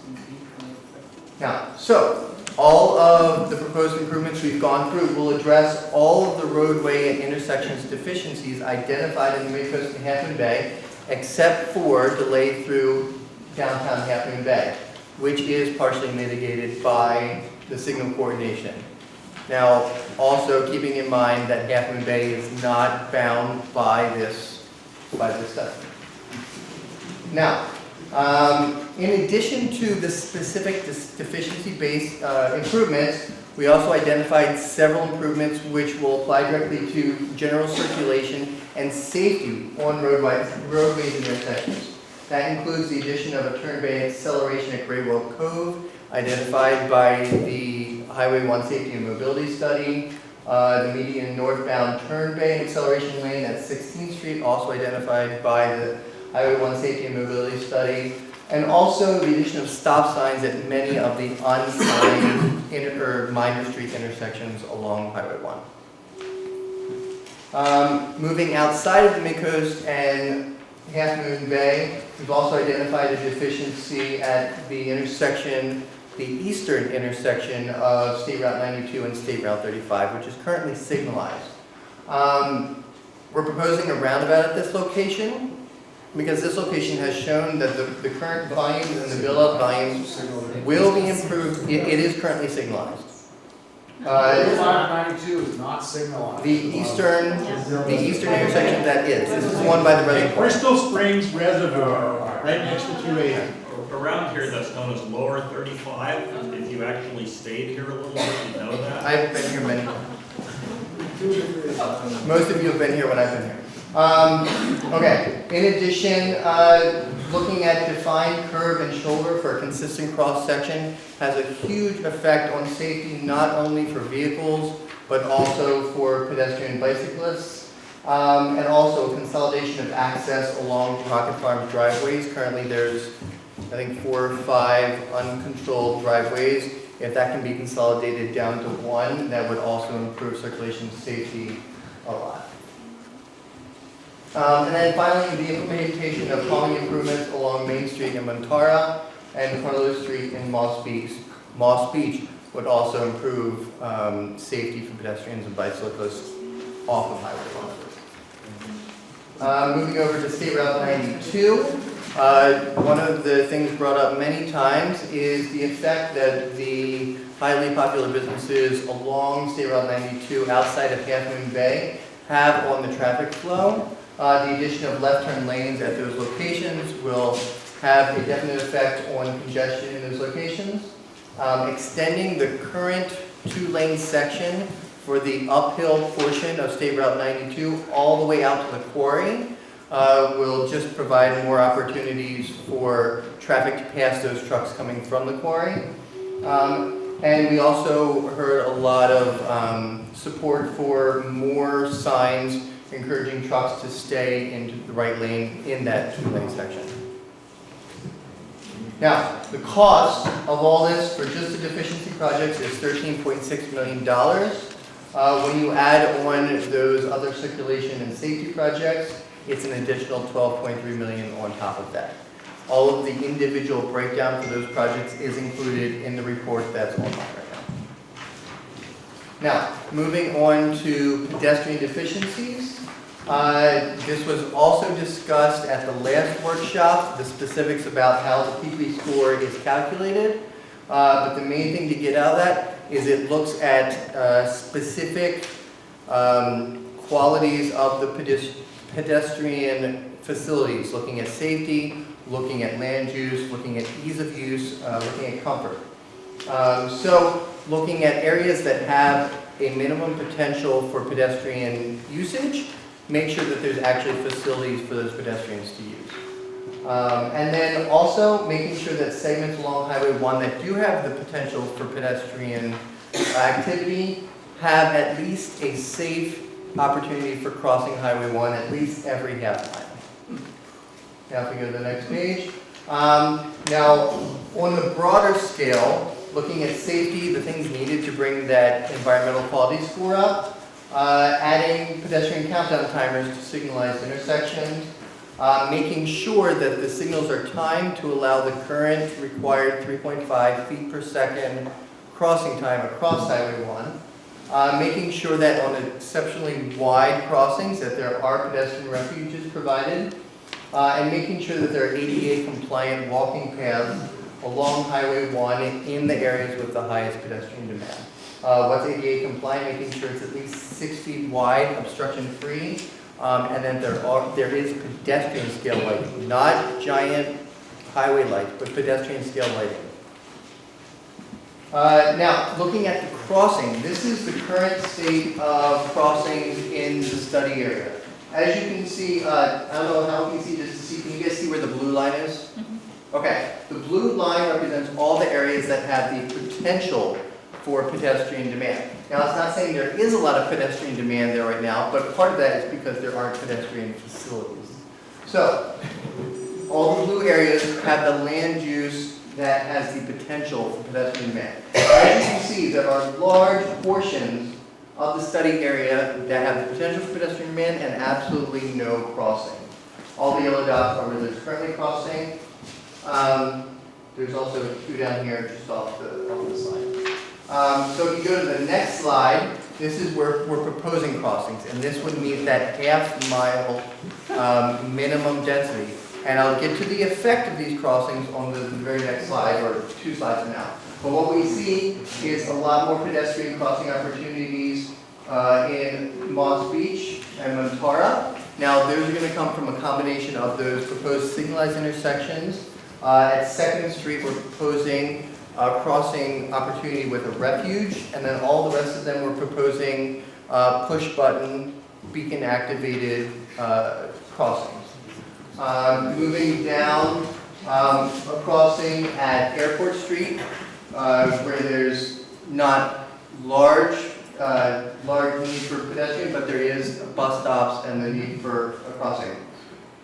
Now, so all of the proposed improvements we've gone through will address all of the roadway and intersections deficiencies identified in the Mid-Coast and Half Moon Bay, except for delay through downtown Half Moon Bay, which is partially mitigated by the signal coordination. Now, also keeping in mind that Half Moon Bay is not bound by this study. Now, in addition to the specific deficiency-based improvements, we also identified several improvements which will apply directly to general circulation and safety on roadways and intersections. That includes the addition of a turn bay acceleration at Graywell Cove, identified by the Highway 1 Safety and Mobility Study, the median northbound turn bay acceleration lane at 16th Street, also identified by the Highway 1 Safety and Mobility Study, and also the addition of stop signs at many of the unsigned minor street intersections along Highway 1. Moving outside of the Mid-Coast and Half Moon Bay, we've also identified a deficiency at the intersection, the eastern intersection of State Route 92 and State Route 35, which is currently signalized. We're proposing a roundabout at this location because this location has shown that the current volumes and the build-up volumes will be improved. It is currently signalized. 592 is not signalized. The eastern intersection that is. This is the one by the reservoir. Crystal Springs Reservoir, right next to 280. Around here, that's known as Lower 35. If you actually stayed here a little bit, you know that. I've been here many times. Most of you have been here when I've been here. Okay, in addition, looking at defined curve and shoulder for a consistent cross-section has a huge effect on safety, not only for vehicles, but also for pedestrian bicyclists, and also consolidation of access along Rocket Farm driveways. Currently there's, I think, 4 or 5 uncontrolled driveways. If that can be consolidated down to 1, that would also improve circulation safety a lot. And then finally, the implementation of calming improvements along Main Street in Montara and Carlos Street in Moss Beach would also improve safety for pedestrians and bicyclists off of Highway 1. Moving over to State Route 92, one of the things brought up many times is the effect that the highly popular businesses along State Route 92 outside of Half Moon Bay have on the traffic flow. The addition of left turn lanes at those locations will have a definite effect on congestion in those locations. Extending the current 2-lane section for the uphill portion of State Route 92 all the way out to the quarry will just provide more opportunities for traffic to pass those trucks coming from the quarry. And we also heard a lot of support for more signs encouraging trucks to stay into the right lane in that 2-lane section. Now, the cost of all this for just the deficiency projects is $13.6 million. When you add on those other circulation and safety projects, it's an additional $12.3 million on top of that. All of the individual breakdown for those projects is included in the report that's online right now. Now, moving on to pedestrian deficiencies. This was also discussed at the last workshop, the specifics about how the PP score is calculated. But the main thing to get out of that is it looks at specific qualities of the pedestrian facilities, looking at safety, looking at land use, looking at ease of use, looking at comfort. So looking at areas that have a minimum potential for pedestrian usage, make sure that there's actually facilities for those pedestrians to use. And then also making sure that segments along Highway 1 that do have the potential for pedestrian activity have at least a safe opportunity for crossing Highway 1 at least every half mile. Now if we go to the next page, Now, on the broader scale, looking at safety, the things needed to bring that environmental quality score up, adding pedestrian countdown timers to signalized intersections, making sure that the signals are timed to allow the current required 3.5 feet per second crossing time across Highway 1, making sure that on exceptionally wide crossings that there are pedestrian refuges provided, and making sure that there are ADA compliant walking paths along Highway 1 in the areas with the highest pedestrian demand. What's ADA compliant? Making sure it's at least 6 feet wide, obstruction free, and then there is pedestrian scale lighting, not giant highway lights, but pedestrian scale lighting. Now, looking at the crossing, this is the current state of crossings in the study area. As you can see, I don't know how easy it is to see. Can you guys see where the blue line is? Okay, the blue line represents all the areas that have the potential for pedestrian demand. Now, it's not saying there is a lot of pedestrian demand there right now, but part of that is because there aren't pedestrian facilities. So, all the blue areas have the land use that has the potential for pedestrian demand. As you can see, there are large portions of the study area that have the potential for pedestrian demand and absolutely no crossing. All the yellow dots are where there's currently crossing. There's also a few down here just off the slide. So if you go to the next slide, this is where we're proposing crossings, and this would meet that half-mile minimum density. And I'll get to the effect of these crossings on the very next slide, or 2 slides from now. But what we see is a lot more pedestrian crossing opportunities in Moss Beach and Montara. Now, those are going to come from a combination of those proposed signalized intersections. At 2nd Street, we're proposing a crossing opportunity with a refuge, and then all the rest of them we're proposing push-button, beacon-activated crossings. Moving down, a crossing at Airport Street, where there's not large need for pedestrian, but there is bus stops and the need for a crossing.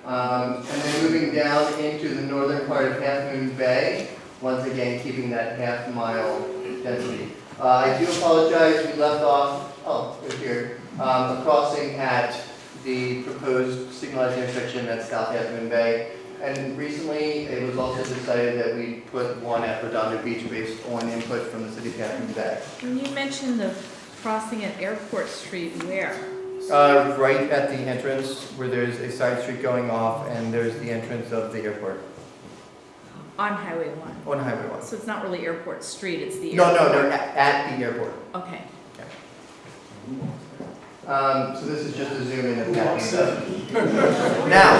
And then moving down into the northern part of Half Moon Bay, once again keeping that half-mile density. I do apologize, we left off, right here, a crossing at the proposed signalized intersection at South Half Moon Bay. And recently, it was also decided that we put one at Redondo Beach based on input from the city of Half Moon Bay. When you mentioned the crossing at Airport Street, where? Right at the entrance where there's a side street going off and there's the entrance of the airport. On Highway 1? On Highway 1. So it's not really Airport Street, it's the No, airport? no, at the airport. Okay. So this is just a zoom in of that. Now,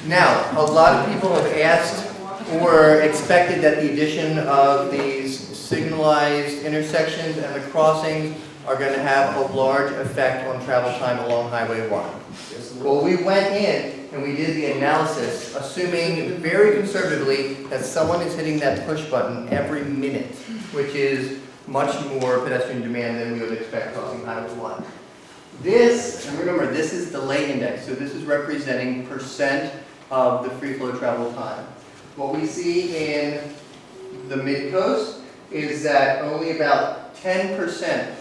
Now, a lot of people have asked or expected that the addition of these signalized intersections and the crossings are going to have a large effect on travel time along Highway 1. Well, we went in and we did the analysis, assuming very conservatively that someone is hitting that push button every minute, which is much more pedestrian demand than we would expect crossing Highway 1. This, and remember, this is delay index, so this is representing percent of the free flow travel time. What we see in the mid-coast is that only about 10%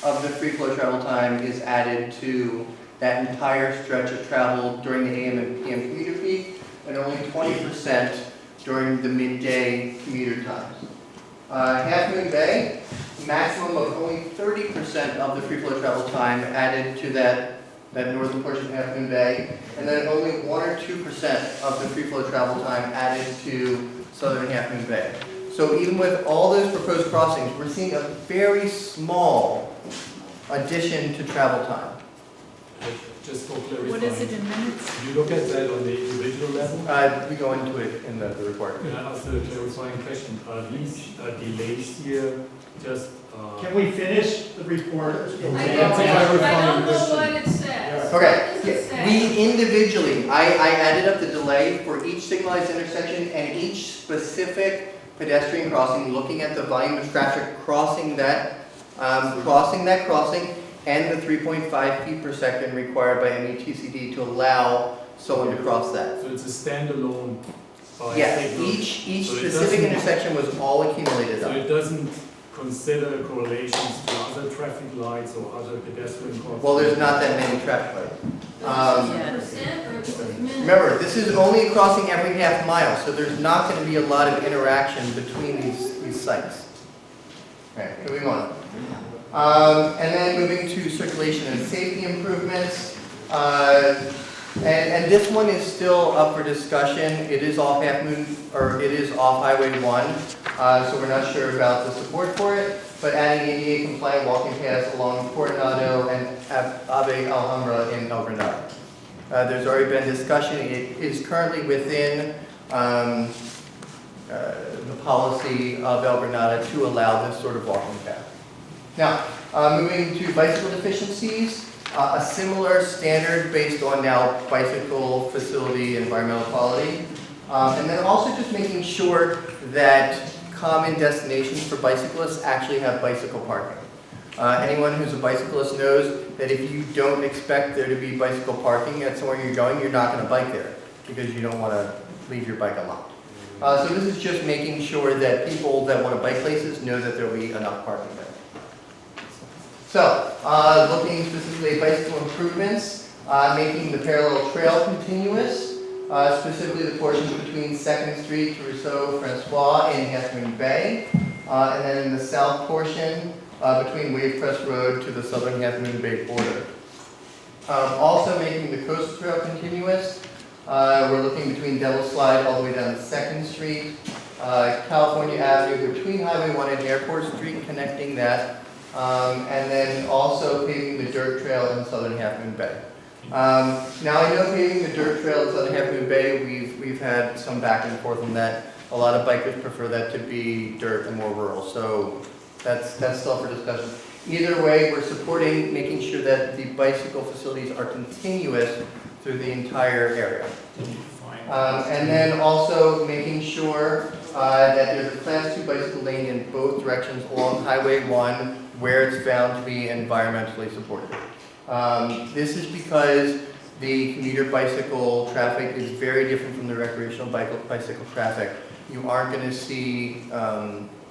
of the free flow travel time is added to that entire stretch of travel during the AM and PM commuter peak, and only 20% during the midday commuter times. Half Moon Bay, maximum of only 30% of the free flow travel time added to that northern portion of Half Moon Bay, and then only 1 or 2% of the free flow travel time added to southern Half Moon Bay. So even with all those proposed crossings, we're seeing a very small addition to travel time. Just for clarifying. What is it in minutes? You look at that on the individual level? We go into it in the report. Can I ask a clarifying question? Are these delays here just... Can we finish the report? I don't know what it says. Okay, What does it say? we individually, I added up the delay for each signalized intersection and each specific pedestrian crossing, looking at the volume of traffic crossing that crossing, and the 3.5 feet per second required by METCD to allow someone to cross that. So it's a standalone. Yes, signal. each So it specific doesn't- intersection was all accumulated So up. it doesn't consider correlations to other traffic lights or other pedestrian crossings? Well, there's not that many traffic lights. Percent or it's minimum? Remember, this is only crossing every half mile, so there's not going to be a lot of interaction between these sites. All right, moving on. And then moving to circulation and safety improvements. And this one is still up for discussion. It is off it is off Highway 1, so we're not sure about the support for it. But adding ADA compliant walking paths along Coronado and Ave Alhambra in El Granada. There's already been discussion. It is currently within the policy of El Granada to allow this sort of walking path. Now, moving to bicycle deficiencies, a similar standard based on now bicycle facility environmental quality. And then also just making sure that common destinations for bicyclists actually have bicycle parking. Anyone who's a bicyclist knows that if you don't expect there to be bicycle parking at somewhere you're going, you're not going to bike there because you don't want to leave your bike unlocked. So this is just making sure that people that want to bike places know that there will be enough parking there. So, looking specifically at bicycle improvements, making the parallel trail continuous, specifically the portions between 2nd Street to Rousseau Francois in Half Moon Bay, and then in the south portion between Wave Crest Road to the southern Half Moon Bay border. Also making the coastal trail continuous, we're looking between Devil's Slide all the way down to 2nd Street, California Avenue between Highway 1 and Airport Street, connecting that, and then also paving the dirt trail in southern Half Moon Bay. Now I know paving the dirt trail in southern Half Moon Bay, we've had some back and forth on that. A lot of bikers prefer that to be dirt and more rural, so that's still for discussion. Either way, we're supporting making sure that the bicycle facilities are continuous through the entire area. And then also making sure that there's a Class 2 bicycle lane in both directions along Highway 1 where it's found to be environmentally supported. This is because the commuter bicycle traffic is very different from the recreational bicycle traffic. You aren't going to see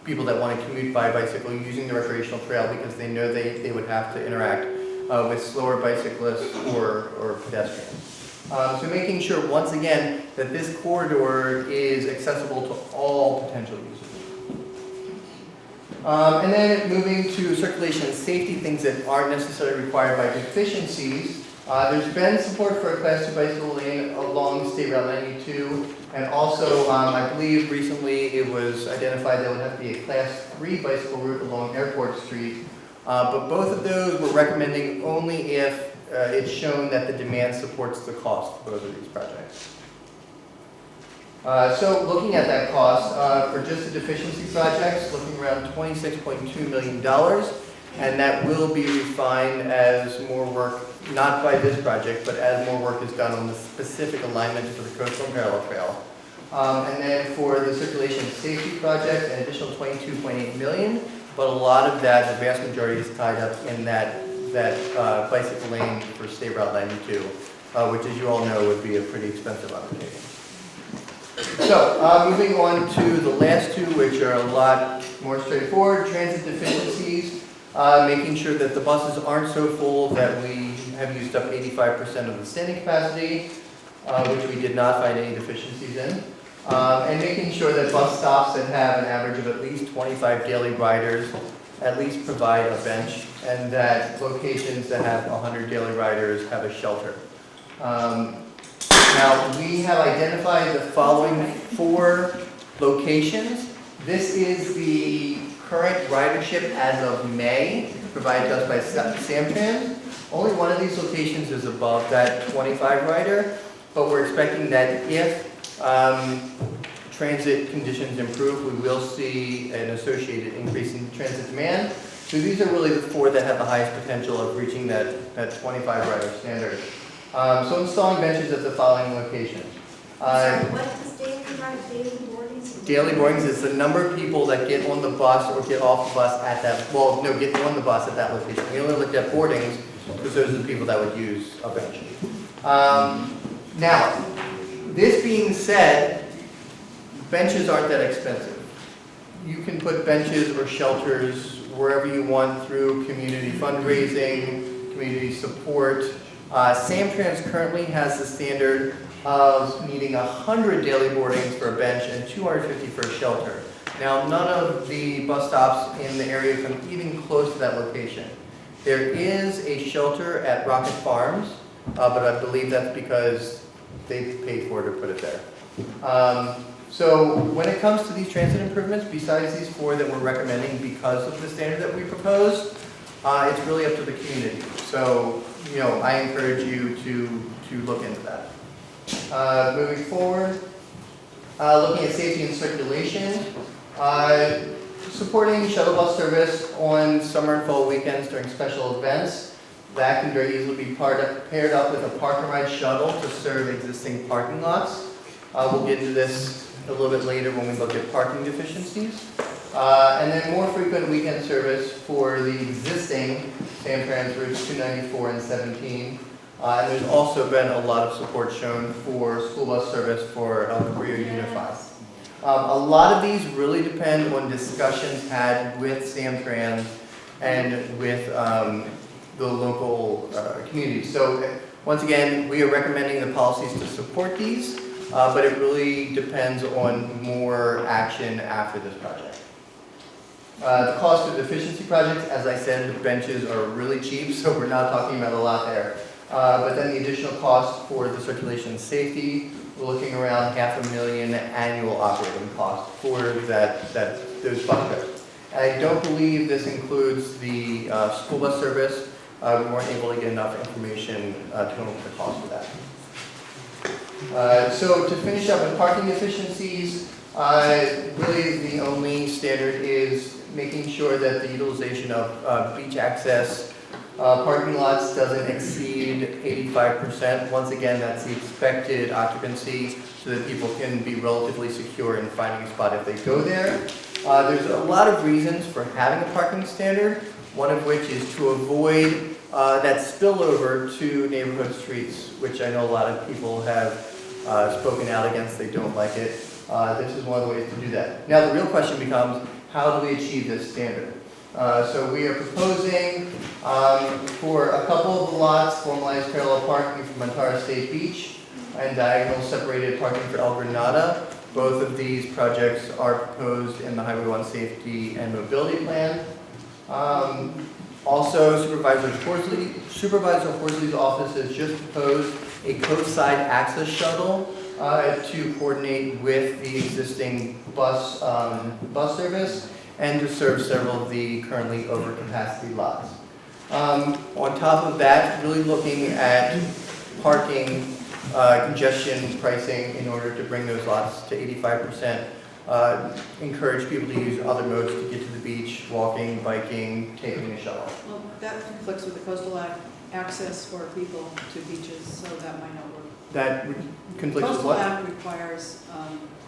people that want to commute by bicycle using the recreational trail because they know they would have to interact with slower bicyclists or pedestrians. So making sure, once again, that this corridor is accessible to all potential users. And then moving to circulation and safety, things that aren't necessarily required by deficiencies. There's been support for a Class 2 bicycle lane along State Route 92, and also I believe recently it was identified there would have to be a Class 3 bicycle route along Airport Street. But both of those we're recommending only if it's shown that the demand supports the cost for both of these projects. So looking at that cost, for just the deficiency projects, looking around $26.2 million, and that will be refined as more work, not by this project, but as more work is done on the specific alignment for the coastal and parallel trail. And then for the circulation safety project, an additional $22.8 million, but a lot of that, the vast majority is tied up in that bicycle lane for State Route 92, which as you all know would be a pretty expensive undertaking. So, moving on to the last two, which are a lot more straightforward, transit deficiencies, making sure that the buses aren't so full that we have used up 85% of the standing capacity, which we did not find any deficiencies in, and making sure that bus stops that have an average of at least 25 daily riders at least provide a bench, and that locations that have 100 daily riders have a shelter. Now, we have identified the following 4 locations. This is the current ridership as of May, provided to us by Samtrans. Only one of these locations is above that 25 rider, but we're expecting that if transit conditions improve, we will see an associated increase in transit demand. So these are really the 4 that have the highest potential of reaching that 25 rider standard. So installing benches at the following locations. Sorry, what does daily boarding Daily boardings is the number of people that get on the bus or get off the bus at that, well, no, get on the bus at that location. We only looked at boardings because those are the people that would use a bench. Now, this being said, benches aren't that expensive. You can put benches or shelters wherever you want through community fundraising, community support. Samtrans currently has the standard of needing 100 daily boardings for a bench and 250 for a shelter. Now, none of the bus stops in the area come even close to that location. There is a shelter at Rocket Farms, but I believe that's because they paid for it or put it there. So when it comes to these transit improvements, besides these 4 that we're recommending because of the standard that we proposed, it's really up to the community. So, you know, I encourage you to look into that. Moving forward, looking at safety and circulation, supporting shuttle bus service on summer and fall weekends during special events. That can very easily be paired up with a park and ride shuttle to serve existing parking lots. We'll get into this a little bit later when we look at parking deficiencies. And then more frequent weekend service for the existing Samtrans routes 294 and 17. And there's also been a lot of support shown for school bus service for El Cabrillo Unified. A lot of these really depend on discussions had with Samtrans and with the local community. So once again, we are recommending the policies to support these, but it really depends on more action after this project. The cost of deficiency projects, as I said, the benches are really cheap, so we're not talking about a lot there. But then the additional cost for the circulation and safety, we're looking around $500,000 annual operating cost for those bus trips. I don't believe this includes the school bus service. We weren't able to get enough information to come up with the cost for that. So to finish up with parking efficiencies, really the only standard is making sure that the utilization of beach access parking lots doesn't exceed 85%. Once again, that's the expected occupancy so that people can be relatively secure in finding a spot if they go there. There's a lot of reasons for having a parking standard, one of which is to avoid that spillover to neighborhood streets, which I know a lot of people have spoken out against. They don't like it. This is one of the ways to do that. Now the real question becomes, how do we achieve this standard? So we are proposing for a couple of the lots, formalized parallel parking for Montara State Beach and diagonal separated parking for El Granada. Both of these projects are proposed in the Highway 1 Safety and Mobility Plan. Also, Supervisor Horsley's office has just proposed a Coastside access shuttle to coordinate with the existing bus service and to serve several of the currently overcapacity lots. On top of that, really looking at parking congestion pricing in order to bring those lots to 85%. Encourage people to use other modes to get to the beach, walking, biking, taking a shuttle. Well, that conflicts with the coastal access for people to beaches, so that might not work. That conflicts with what? Coastal Act requires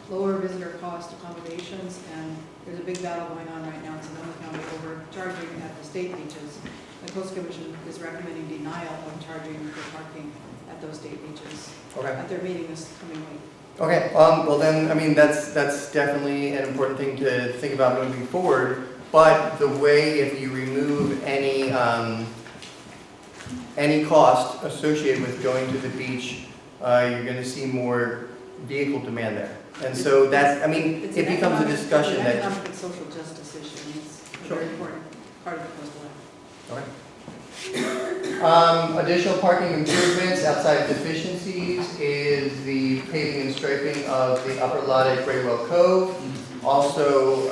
lower visitor cost accommodations, and there's a big battle going on right now in Sonoma County over charging at the state beaches. The Coast Commission is recommending denial of charging for parking at those state beaches at their meeting this coming week. Okay, well then, I mean, that's definitely an important thing to think about moving forward, but the way, if you remove any cost associated with going to the beach, you're going to see more vehicle demand there. And so that's, I mean, it becomes a discussion it's an that... economic and social justice issue, and it's a very important part of the coastal act. Okay. Additional parking improvements outside deficiencies is the paving and striping of the upper lot at Graywell Cove, also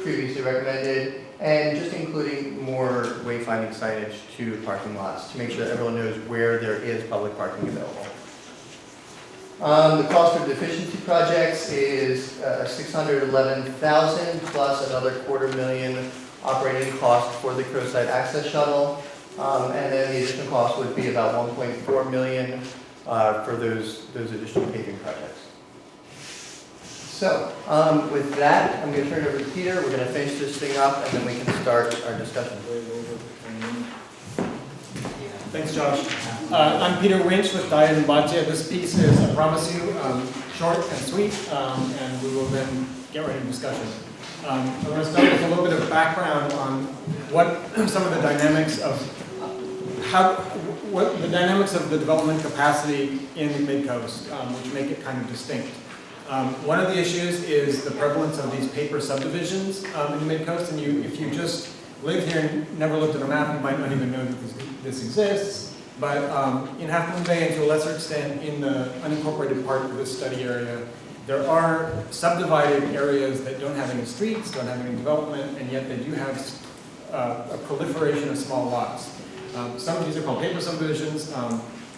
previously recommended, and just including more wayfinding signage to parking lots to make sure that everyone knows where there is public parking available. The cost for deficiency projects is $611,000 plus another $250,000 operating cost for the Coastside access shuttle. And then the additional cost would be about $1.4 million for those additional paving projects. So, with that, I'm going to turn it over to Peter. We're going to finish this thing up, and then we can start our discussion. Thanks, Josh. I'm Peter Winch with Diet and Batia. This piece is, I promise you, short and sweet, and we will then get right into discussion. I want to start with a little bit of background on what some of the dynamics of the development capacity in the Mid-Coast, which make it kind of distinct. One of the issues is the prevalence of these paper subdivisions in the Mid-Coast, and if you just lived here and never looked at a map, you might not even know that this exists. But in Half Moon Bay, and to a lesser extent in the unincorporated part of this study area, there are subdivided areas that don't have any streets, don't have any development, and yet they do have a proliferation of small lots. Some of these are called paper subdivisions.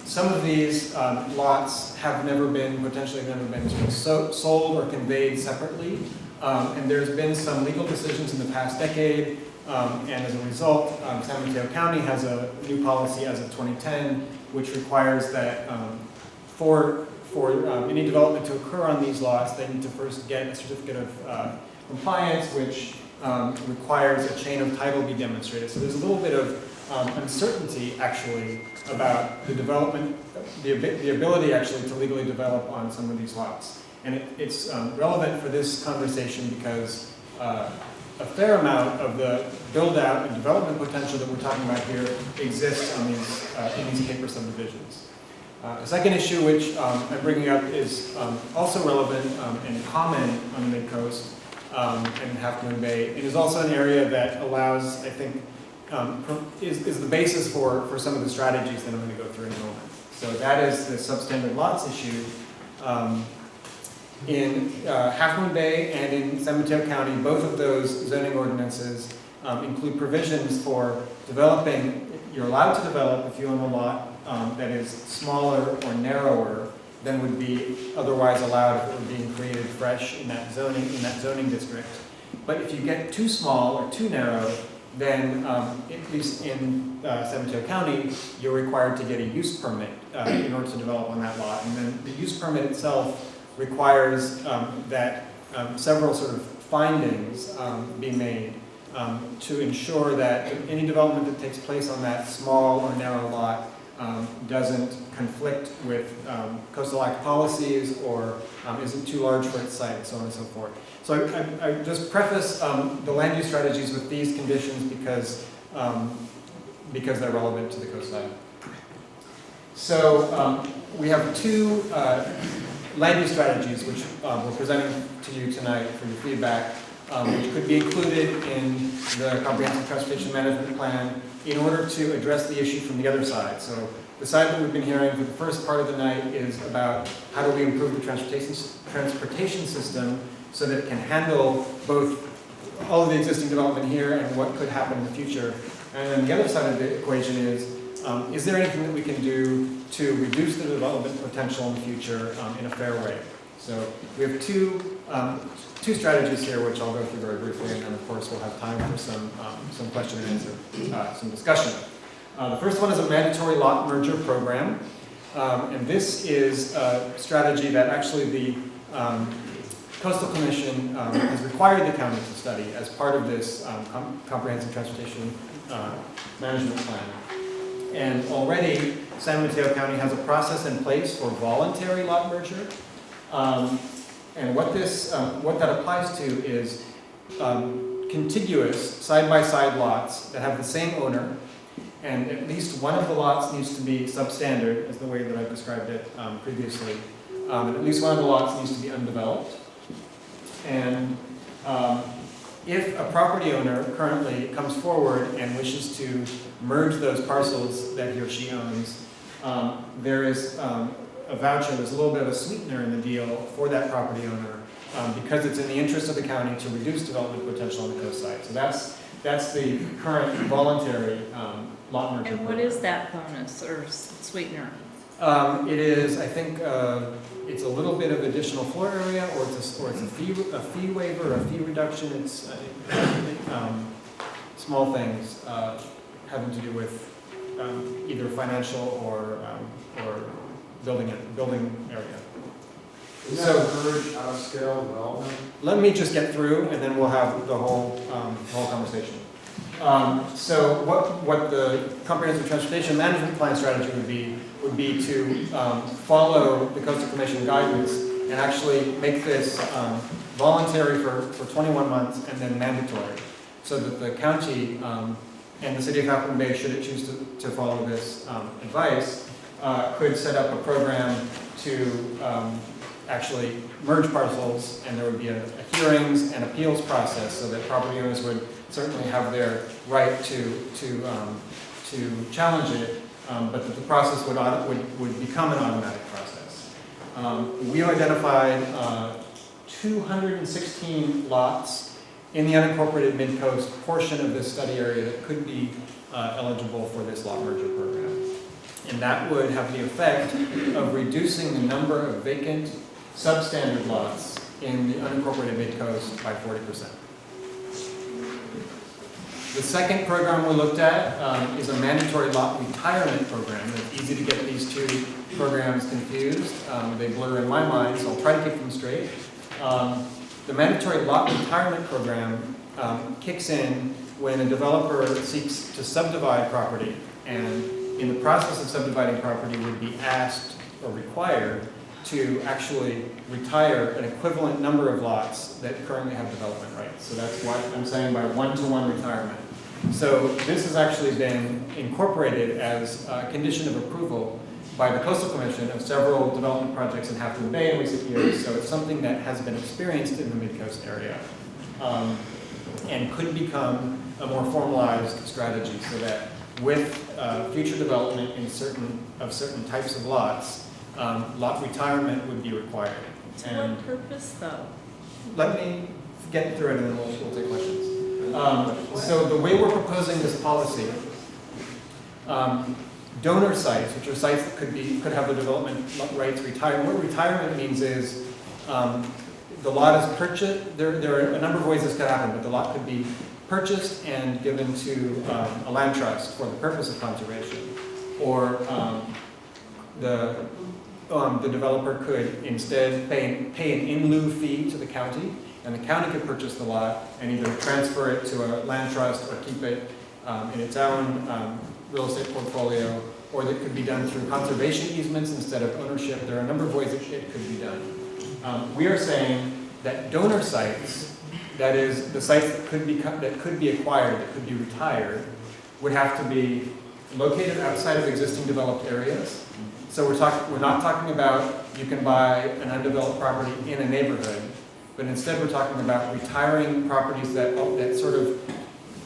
Some of these lots have potentially never been sort of sold or conveyed separately. And there's been some legal decisions in the past decade. And as a result, San Mateo County has a new policy as of 2010, which requires that for any development to occur on these lots, they need to first get a certificate of compliance, which requires a chain of title be demonstrated. So there's a little bit of uncertainty, actually, about the development, the ability, actually, to legally develop on some of these lots. And it's relevant for this conversation because a fair amount of the build-out and development potential that we're talking about here exists on in these paper subdivisions. The second issue, which I'm bringing up, is also relevant and common on the Mid-Coast and Half Moon Bay. It is also an area that allows, I think, is the basis for some of the strategies that I'm going to go through in a moment. So that is the substandard lots issue. In Half Moon Bay and in San Mateo County, both of those zoning ordinances include provisions for developing. You're allowed to develop if you own a lot that is smaller or narrower than would be otherwise allowed if it were being created fresh in that zoning district. But if you get too small or too narrow, then at least in San Mateo County, you're required to get a use permit in order to develop on that lot. And then the use permit itself requires that several sort of findings be made to ensure that any development that takes place on that small or narrow lot doesn't conflict with coastal act policies or isn't too large for its site, and so on and so forth. So I just preface the land use strategies with these conditions because they're relevant to the coastside. So we have two land use strategies which we're presenting to you tonight for your feedback, which could be included in the Comprehensive Transportation Management Plan in order to address the issue from the other side. So the side that we've been hearing for the first part of the night is about how do we improve the transportation system so that it can handle both all of the existing development here and what could happen in the future. And then the other side of the equation is there anything that we can do to reduce the development potential in the future in a fair way? So we have two strategies here, which I'll go through very briefly, and then of course we'll have time for some question and answer, some discussion. The first one is a mandatory lot merger program, and this is a strategy that actually the Coastal Commission has required the county to study as part of this comprehensive transportation management plan. And already, San Mateo County has a process in place for voluntary lot merger. And what that applies to is contiguous side-by-side lots that have the same owner, and at least one of the lots needs to be substandard, as the way that I described it previously. And at least one of the lots needs to be undeveloped. And if a property owner currently comes forward and wishes to merge those parcels that he or she owns, there is a voucher, there's a little bit of a sweetener in the deal for that property owner because it's in the interest of the county to reduce development potential on the coast side. So that's the current voluntary lot merger program. And what is that bonus or sweetener? It is, I think, it's a little bit of additional floor area, or it's a fee waiver, a fee reduction. It's small things having to do with either financial or building area. Isn't that encourage out of scale development? Let me just get through, and then we'll have the whole conversation. So what the comprehensive transportation management plan strategy would be to follow the Coastal Commission guidance and actually make this voluntary for 21 months and then mandatory, so that the county and the city of Half Moon Bay, should it choose to follow this advice, could set up a program to actually merge parcels, and there would be a hearings and appeals process, so that property owners would certainly have their right to challenge it, but that the process would become an automatic process. We identified 216 lots in the unincorporated mid-coast portion of this study area that could be eligible for this lot merger program. And that would have the effect of reducing the number of vacant substandard lots in the unincorporated mid-coast by 40%. The second program we looked at is a mandatory lot retirement program. It's easy to get these two programs confused. They blur in my mind, so I'll try to keep them straight. The mandatory lot retirement program kicks in when a developer seeks to subdivide property, and in the process of subdividing property would be asked or required to actually retire an equivalent number of lots that currently have development rights. So that's what I'm saying by one-to-one retirement. So this has actually been incorporated as a condition of approval by the Coastal Commission of several development projects in Half Moon Bay in recent years. So it's something that has been experienced in the mid-coast area and could become a more formalized strategy, so that with future development in certain types of lots, lot retirement would be required. To what purpose, though? Let me get through it, and then we'll take questions. So the way we're proposing this policy, donor sites, which are sites that could have the development rights retired. What retirement means is the lot is purchased. There are a number of ways this could happen, but the lot could be purchased and given to a land trust for the purpose of conservation, or the developer could instead pay an in lieu fee to the county, and the county could purchase the lot and either transfer it to a land trust or keep it in its own real estate portfolio, or that could be done through conservation easements instead of ownership. There are a number of ways that it could be done. We are saying that donor sites, that is, the sites that could be acquired, that could be retired, would have to be located outside of existing developed areas. So we're not talking about you can buy an undeveloped property in a neighborhood, but instead we're talking about retiring properties that sort of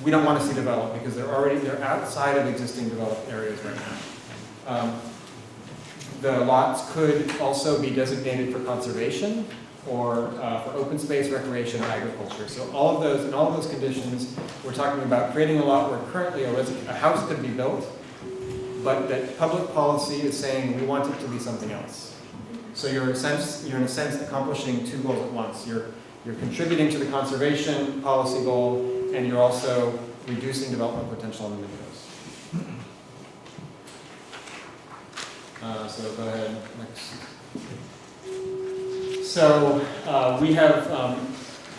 we don't want to see developed because they're outside of existing developed areas right now. The lots could also be designated for conservation or for open space, recreation, or agriculture. So all of those conditions, we're talking about creating a lot where currently a house could be built, but that public policy is saying we want it to be something else. So you're in a sense accomplishing two goals at once. You're contributing to the conservation policy goal, and you're also reducing development potential on the mid-coast. So go ahead, next. So we have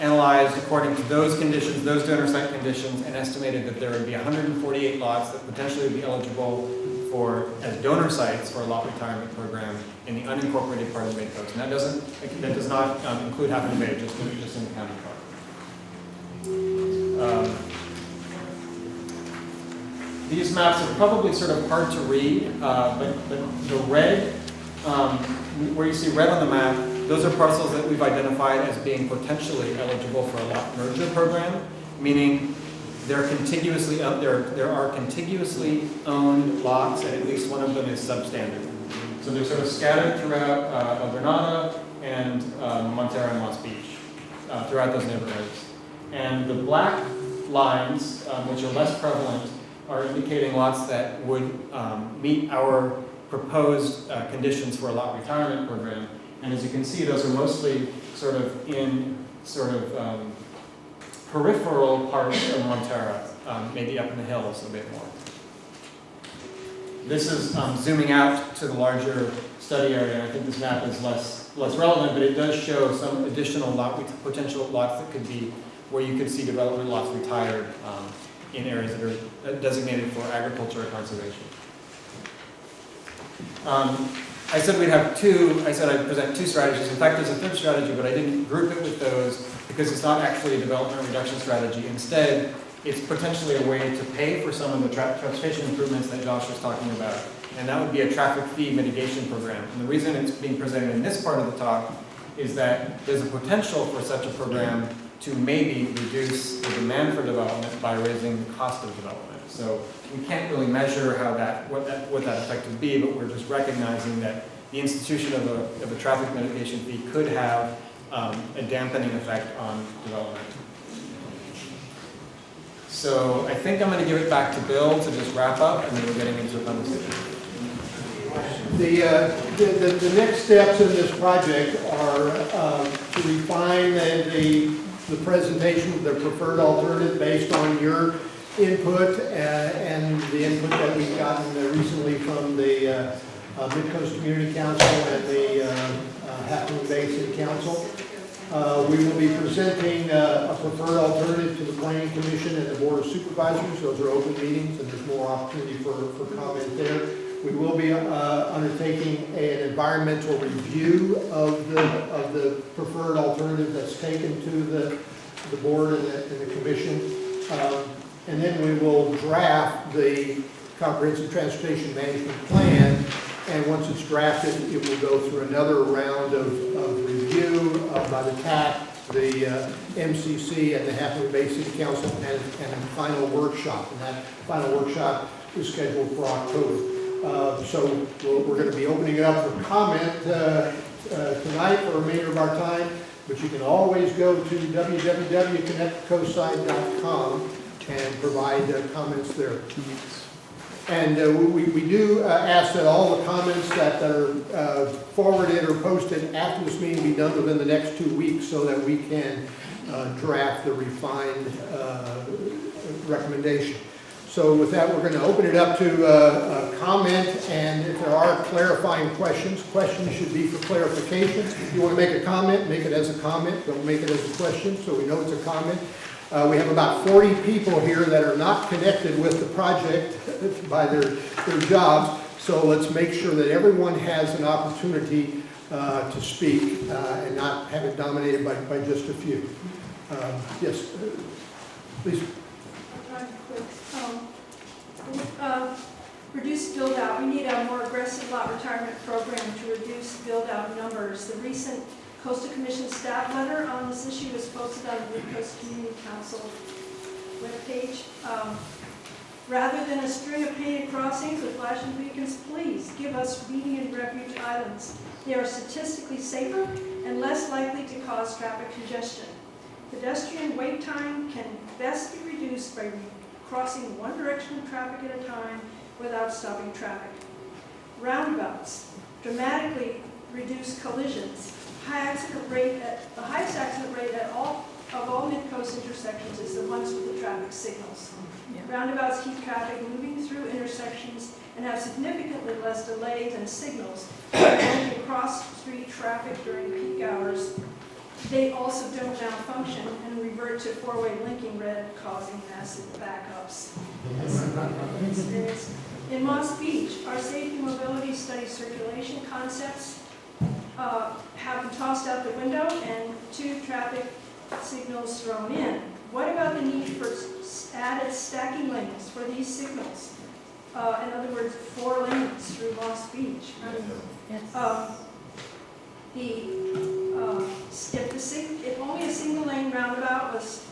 analyzed according to those conditions, those donor site conditions, and estimated that there would be 148 lots that potentially would be eligible as donor sites for a lot retirement program in the unincorporated part of the mid-coast. And that does not include Half Moon Bay, just in the county part. These maps are probably sort of hard to read, but the red, where you see red on the map, those are parcels that we've identified as being potentially eligible for a lot merger program, meaning there are contiguously owned lots, and at least one of them is substandard. So they're sort of scattered throughout Granada and Montero and Moss Beach, throughout those neighborhoods. And the black lines, which are less prevalent, are indicating lots that would meet our proposed conditions for a lot retirement program. And as you can see, those are mostly sort of in peripheral parts of Montero, maybe up in the hills a bit more. This is zooming out to the larger study area. I think this map is less less relevant, but it does show some additional potential lots that could be where you could see development lots retired in areas that are designated for agriculture or conservation. I said we'd have I said I'd present two strategies. In fact, there's a third strategy, but I didn't group it with those because it's not actually a development reduction strategy. Instead, it's potentially a way to pay for some of the transportation improvements that Josh was talking about. And that would be a traffic fee mitigation program. And the reason it's being presented in this part of the talk is that there's a potential for such a program to maybe reduce the demand for development by raising the cost of development. So we can't really measure what that effect would be, but we're just recognizing that the institution of a traffic mitigation fee could have a dampening effect on development. So I think I'm going to give it back to Bill to just wrap up, and then we're getting into a conversation. The next steps in this project are to refine the presentation of the preferred alternative based on your input and the input that we've gotten recently from the Mid-Coast Community Council and the Half Moon Bay City Council. We will be presenting a preferred alternative to the Planning Commission and the Board of Supervisors. Those are open meetings, and there's more opportunity for comment there. We will be undertaking an environmental review of the preferred alternative that's taken to the board and the commission. And then we will draft the comprehensive transportation management plan. And once it's drafted, it will go through another round of review by the TAC, the MCC, and the Half Moon Bay City Council, and a final workshop. And that final workshop is scheduled for October. So we're going to be opening it up for comment tonight for the remainder of our time. But you can always go to www.connectcoastside.com and provide comments there. 2 weeks. And we do ask that all the comments that are forwarded or posted after this meeting be done within the next 2 weeks so that we can draft the refined recommendation. So with that, we're going to open it up to comment, and if there are clarifying questions should be for clarification. If you want to make a comment, make it as a comment. Don't make it as a question, so we know it's a comment. We have about 40 people here that are not connected with the project by their jobs, so let's make sure that everyone has an opportunity to speak and not have it dominated by just a few. Yes, please. Reduce build-out. We need a more aggressive lot retirement program to reduce build-out numbers. The recent Coastal Commission staff letter on this issue was posted on the Mid-Coast Community Council webpage. Rather than a string of painted crossings with flashing beacons, please give us median and refuge islands. They are statistically safer and less likely to cause traffic congestion. Pedestrian wait time can best be reduced by crossing one direction of traffic at a time without stopping traffic. Roundabouts dramatically reduce collisions. The highest accident rate of all mid-coast intersections is the ones with the traffic signals. Yeah. Roundabouts keep traffic moving through intersections and have significantly less delays and signals than cross-street traffic during peak hours. They also don't malfunction and revert to four-way linking red, causing massive backups. In Moss Beach, our safety mobility study circulation concepts have been tossed out the window and 2 traffic signals thrown in. What about the need for added stacking lanes for these signals? In other words, 4 lanes through Moss Beach. If only a single lane roundabout was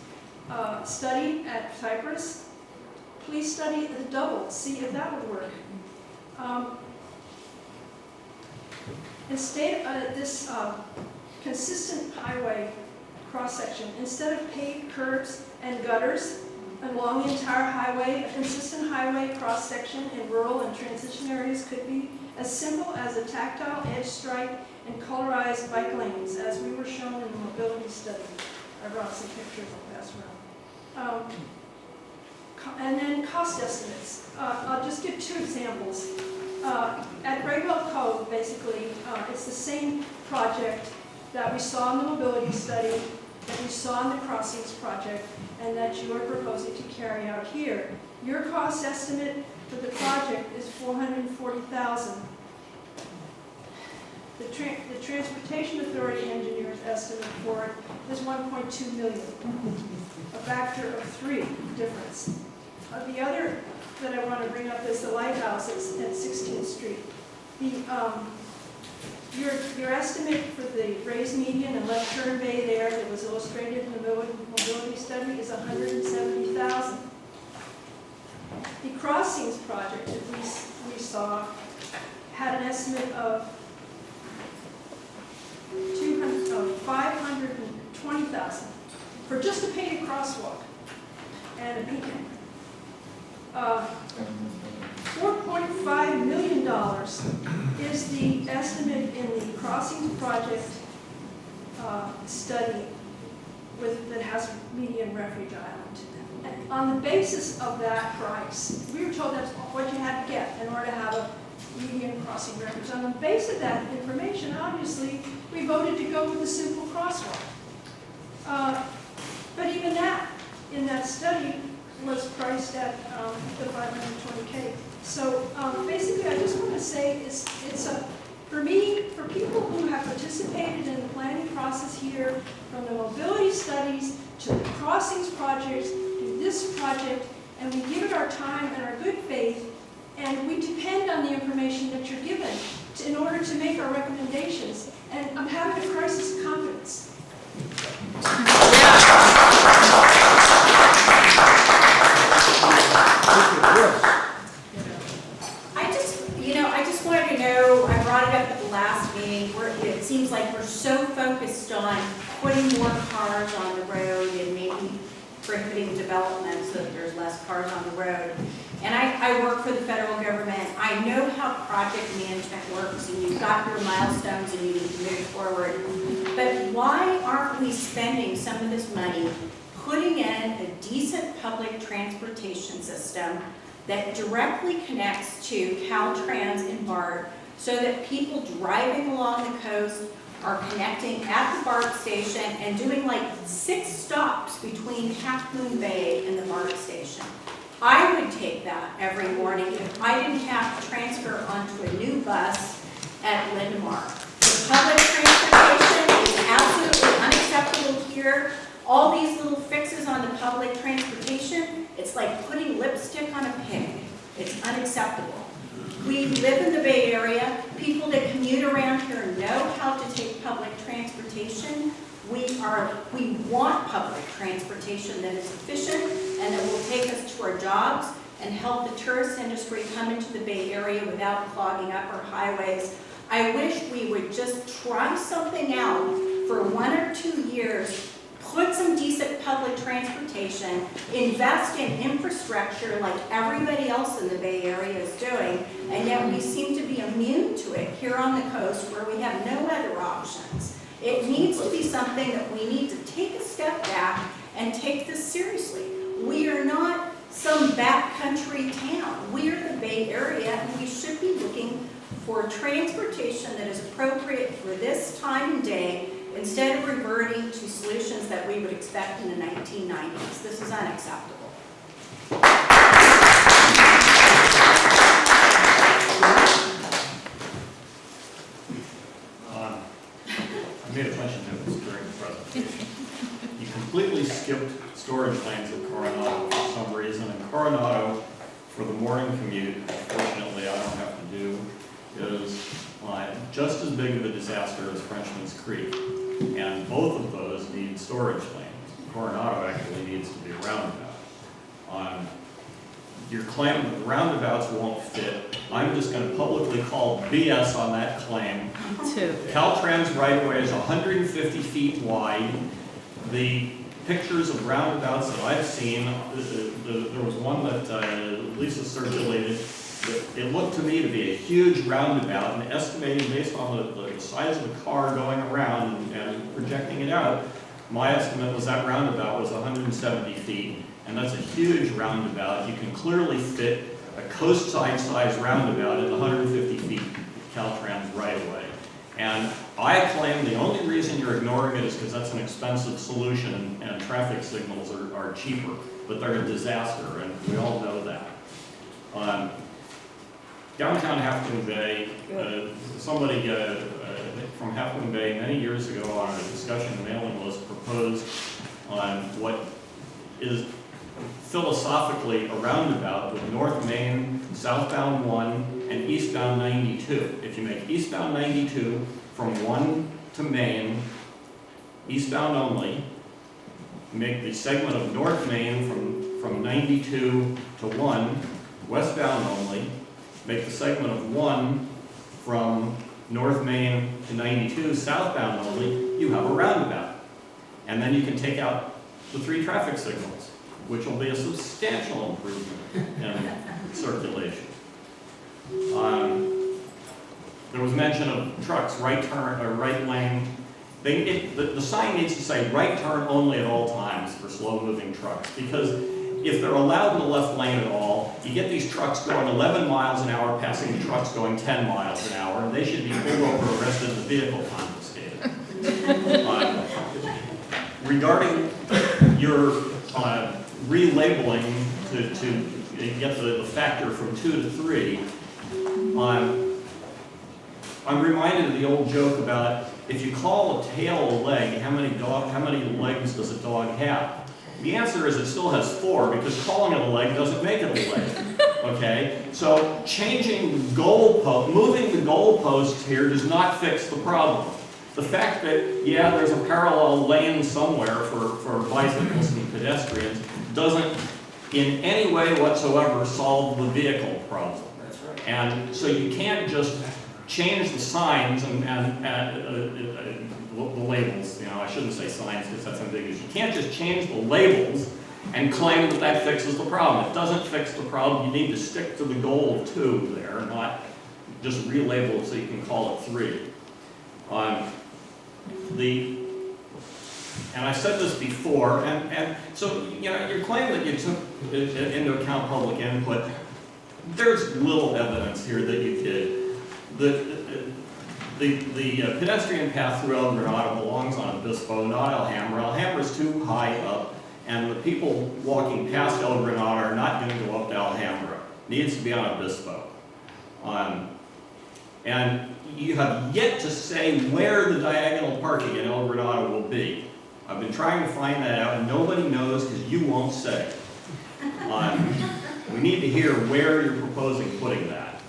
studied at Cypress, please study the double, see if that would work. Instead of this consistent highway cross-section, instead of paved curbs and gutters along the entire highway, a consistent highway cross-section in rural and transition areas could be as simple as a tactile edge stripe and colorized bike lanes, as we were shown in the mobility study. I brought some pictures I'll pass around. And then cost estimates. I'll just give 2 examples. At Great Well Cove, basically, it's the same project that we saw in the mobility study, that we saw in the crossings project, and that you are proposing to carry out here. Your cost estimate for the project is $440,000. The Transportation Authority engineer's estimate for it is $1.2 million, a factor of 3 difference. The other that I want to bring up is the lighthouses at 16th Street. Your estimate for the raised median and left turn bay there that was illustrated in the mobility study is $170,000. The crossings project that we saw had an estimate of $520,000 for just a painted crosswalk and a beacon. $4.5 million is the estimate in the crossings project study that has median refuge island. And on the basis of that price, we were told that's what you had to get in order to have a median crossing refuge. On the basis of that information, obviously, we voted to go with a simple crosswalk. But even that, in that study, was priced at the $520K. So basically, I just want to say for me, for people who have participated in the planning process here, from the mobility studies to the crossings projects to this project, and we give it our time and our good faith, and we depend on the information that you're given in order to make our recommendations. And I'm having a crisis of confidence. I just wanted to know, I brought it up at the last meeting, where it seems like we're so focused on putting more cars on the road and maybe prohibiting development so that there's less cars on the road. And I work for the federal government. I know how project management works, and you've got your milestones and you need to move forward. But why aren't we spending some of this money putting in a decent public transportation system that directly connects to Caltrans and BART, so that people driving along the coast are connecting at the BART station and doing like 6 stops between Half Moon Bay and the BART station? I would take that every morning if I didn't have to transfer onto a new bus at Lindemar. The public transportation is absolutely unacceptable here. All these little fixes on the public transportation, it's like putting lipstick on a pig. It's unacceptable. We live in the Bay Area. People that commute around here know how to take public transportation. We want public transportation that is efficient and that will take us to our jobs and help the tourist industry come into the Bay Area without clogging up our highways. I wish we would just try something out for 1 or 2 years, put some decent public transportation, invest in infrastructure like everybody else in the Bay Area is doing, and yet we seem to be immune to it here on the coast where we have no other options. It needs to be something that we need to take a step back and take this seriously. We are not some backcountry town. We are the Bay Area, and we should be looking for transportation that is appropriate for this time and day, instead of reverting to solutions that we would expect in the 1990s. This is unacceptable. I made a bunch of notes during the presentation. You completely skipped storage lanes at Coronado for some reason, and Coronado, for the morning commute, fortunately I don't have to do, is just as big of a disaster as Frenchman's Creek. And both of those need storage lanes. Coronado actually needs to be a roundabout. Your claim that the roundabouts won't fit, I'm just going to publicly call BS on that claim. Caltrans right-of-way is 150 feet wide. The pictures of roundabouts that I've seen, there was one that Lisa circulated. It looked to me to be a huge roundabout, and estimating based on the size of the car going around and projecting it out, my estimate was that roundabout was 170 feet, and that's a huge roundabout. You can clearly fit a Coastside size roundabout at 150 feet Caltrans right away. And I claim the only reason you're ignoring it is because that's an expensive solution and traffic signals are cheaper, but they're a disaster, and we all know that. Downtown Half Moon Bay, somebody from Half Moon Bay many years ago on a discussion mailing list proposed on what is philosophically a roundabout with North Main, southbound 1, and eastbound 92. If you make eastbound 92 from 1 to Main, eastbound only, make the segment of North Main from 92 to 1, westbound only, make the segment of 1 from North Main to 92, southbound only, you have a roundabout. And then you can take out the 3 traffic signals, which will be a substantial improvement in circulation. There was mention of trucks, right turn or right lane. The sign needs to say right turn only at all times for slow-moving trucks, because if they're allowed in the left lane at all, you get these trucks going 11 miles an hour passing trucks going 10 miles an hour, and they should be pulled over, arrested, and the vehicle confiscated. Regarding your relabeling to get the factor from 2 to 3, I'm reminded of the old joke about if you call a tail a leg, how many legs does a dog have? The answer is it still has 4, because calling it a leg doesn't make it a leg. Okay? So changing the goalpost, moving the goalposts here does not fix the problem. The fact that, yeah, there's a parallel lane somewhere for bicycles and pedestrians doesn't in any way whatsoever solve the vehicle problem. That's right. And so you can't just change the signs and the labels. You know, I shouldn't say signs because that's ambiguous. You can't just change the labels and claim that that fixes the problem. It doesn't fix the problem. You need to stick to the goal of 2 there, not just relabel it so you can call it 3. And I said this before, and so, you know, your claim that you took into account public input, there's little evidence here that you did. The pedestrian path through El Granada belongs on Obispo, not Alhambra. Alhambra's too high up, and the people walking past El Granada are not going to go up to Alhambra. It needs to be on Obispo. And you have yet to say where the diagonal parking in El Granada will be. I've been trying to find that out, and nobody knows because you won't say. We need to hear where you're proposing putting that.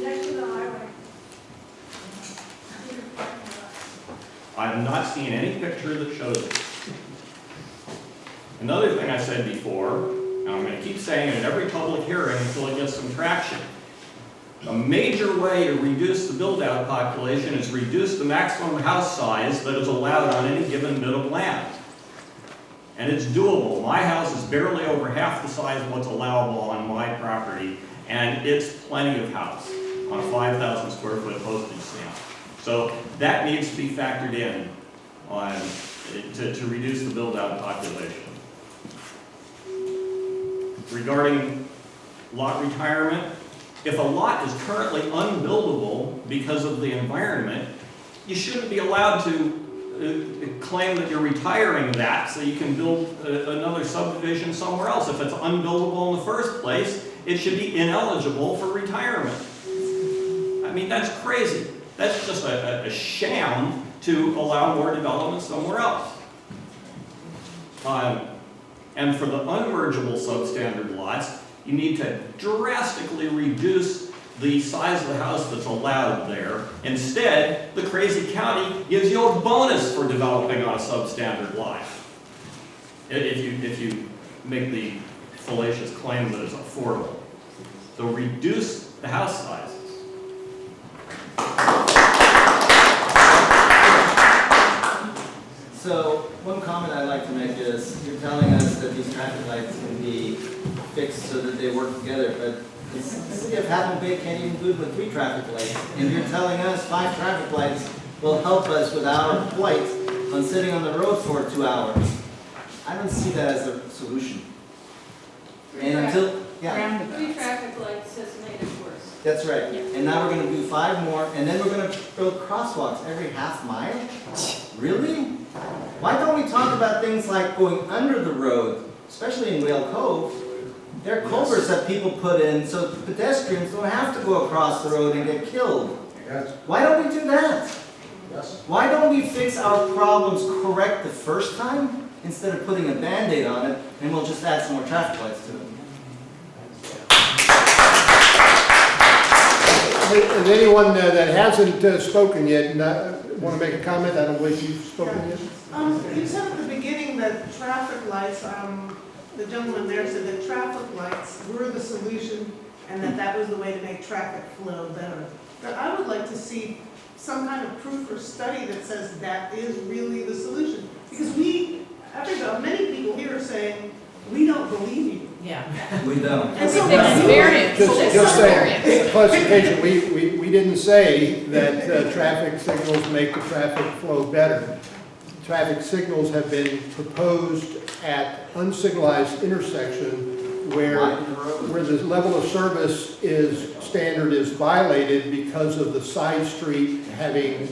Next to the highway. I have not seen any picture that shows it. Another thing I said before, and I'm going to keep saying it in every public hearing until it gets some traction. A major way to reduce the build-out population is reduce the maximum house size that is allowed on any given bit of land. And it's doable. My house is barely over half the size of what's allowable on my property, and it's plenty of house on a 5,000 square foot postage stamp. So that needs to be factored in on, to reduce the build-out population. Regarding lot retirement, if a lot is currently unbuildable because of the environment, you shouldn't be allowed to claim that you're retiring that so you can build another subdivision somewhere else. If it's unbuildable in the first place, it should be ineligible for retirement. I mean, that's crazy. That's just a sham to allow more development somewhere else. And for the unmergeable substandard lots, you need to drastically reduce the size of the house that's allowed there. Instead, the crazy county gives you a bonus for developing on a substandard lot. If you make the fallacious claim that it's affordable. So reduce the house sizes. So one comment I'd like to make is, you're telling us that these traffic lights can be fixed so that they work together, but the city of Half Moon Bay can't even do it with 3 traffic lights. And you're telling us 5 traffic lights will help us with our plight on sitting on the road for 2 hours. I don't see that as a solution. And until, yeah. 3 traffic lights has made it worse. That's right. Yeah. And now we're gonna do 5 more, and then we're gonna build crosswalks every half mile? Really? Why don't we talk about things like going under the road, especially in Whale Cove? There are culverts that people put in so pedestrians don't have to go across the road and get killed. Why don't we do that? Why don't we fix our problems correct the first time instead of putting a Band-Aid on it, and we'll just add some more traffic lights to it? Is anyone that hasn't spoken yet want to make a comment? I don't believe you've spoken yet. You said at the beginning that traffic lights, the gentleman there said that traffic lights were the solution and that was the way to make traffic flow better. But I would like to see some kind of proof or study that says that is really the solution. Because many people here are saying, we don't believe you. Yeah. We don't. And so Just say, clarification, we didn't say that traffic signals make the traffic flow better. Traffic signals have been proposed at unsignalized intersection where the level of service standard is violated because of the side street having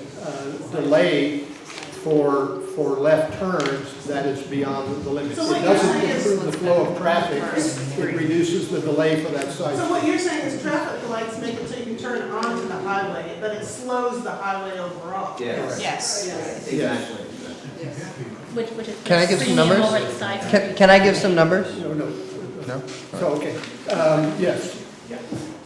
delay for left turns that is beyond the limit. So it doesn't improve the flow of traffic, it reduces the delay for that side street. So what you're saying is traffic lights make it so you can turn onto the highway, but it slows the highway overall. Yes. Yes. Exactly. Which is. Can I give some numbers? already side Can I give some numbers? No. No? So, okay, yes.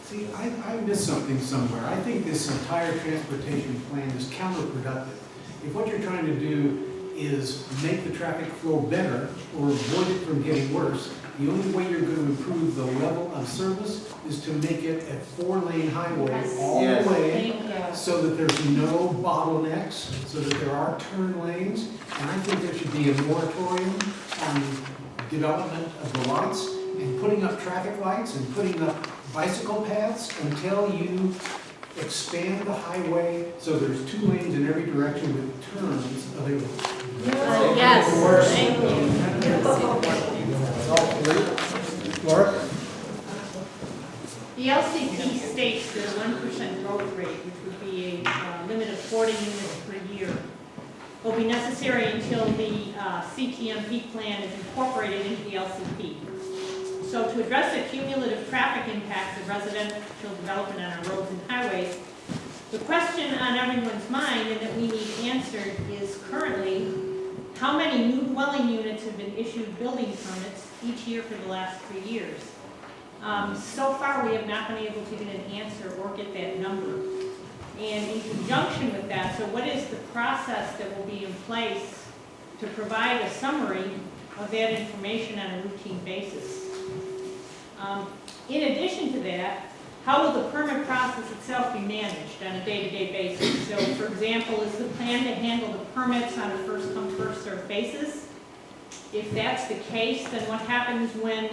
See, I missed something somewhere. I think this entire transportation plan is counterproductive. If what you're trying to do is make the traffic flow better or avoid it from getting worse, the only way you're going to improve the level of service is to make it a 4-lane highway all the way so that there's no bottlenecks, so that there are turn lanes. And I think there should be a moratorium on development of the lots and putting up traffic lights and putting up bicycle paths until you expand the highway so there's 2 lanes in every direction with turns available. Yes, thank you. Laura? The LCP states that a 1% growth rate, which would be a limit of 40 units per year, will be necessary until the CTMP plan is incorporated into the LCP. So to address the cumulative traffic impacts of residential development on our roads and highways, the question on everyone's mind and that we need answered is currently how many new dwelling units have been issued building permits each year for the last 3 years. So far, we have not been able to get an answer or get that number. And in conjunction with that, so what is the process that will be in place to provide a summary of that information on a routine basis? In addition to that, how will the permit process itself be managed on a day-to-day basis? So, for example, is the plan to handle the permits on a first-come, first-served basis? If that's the case, then what happens when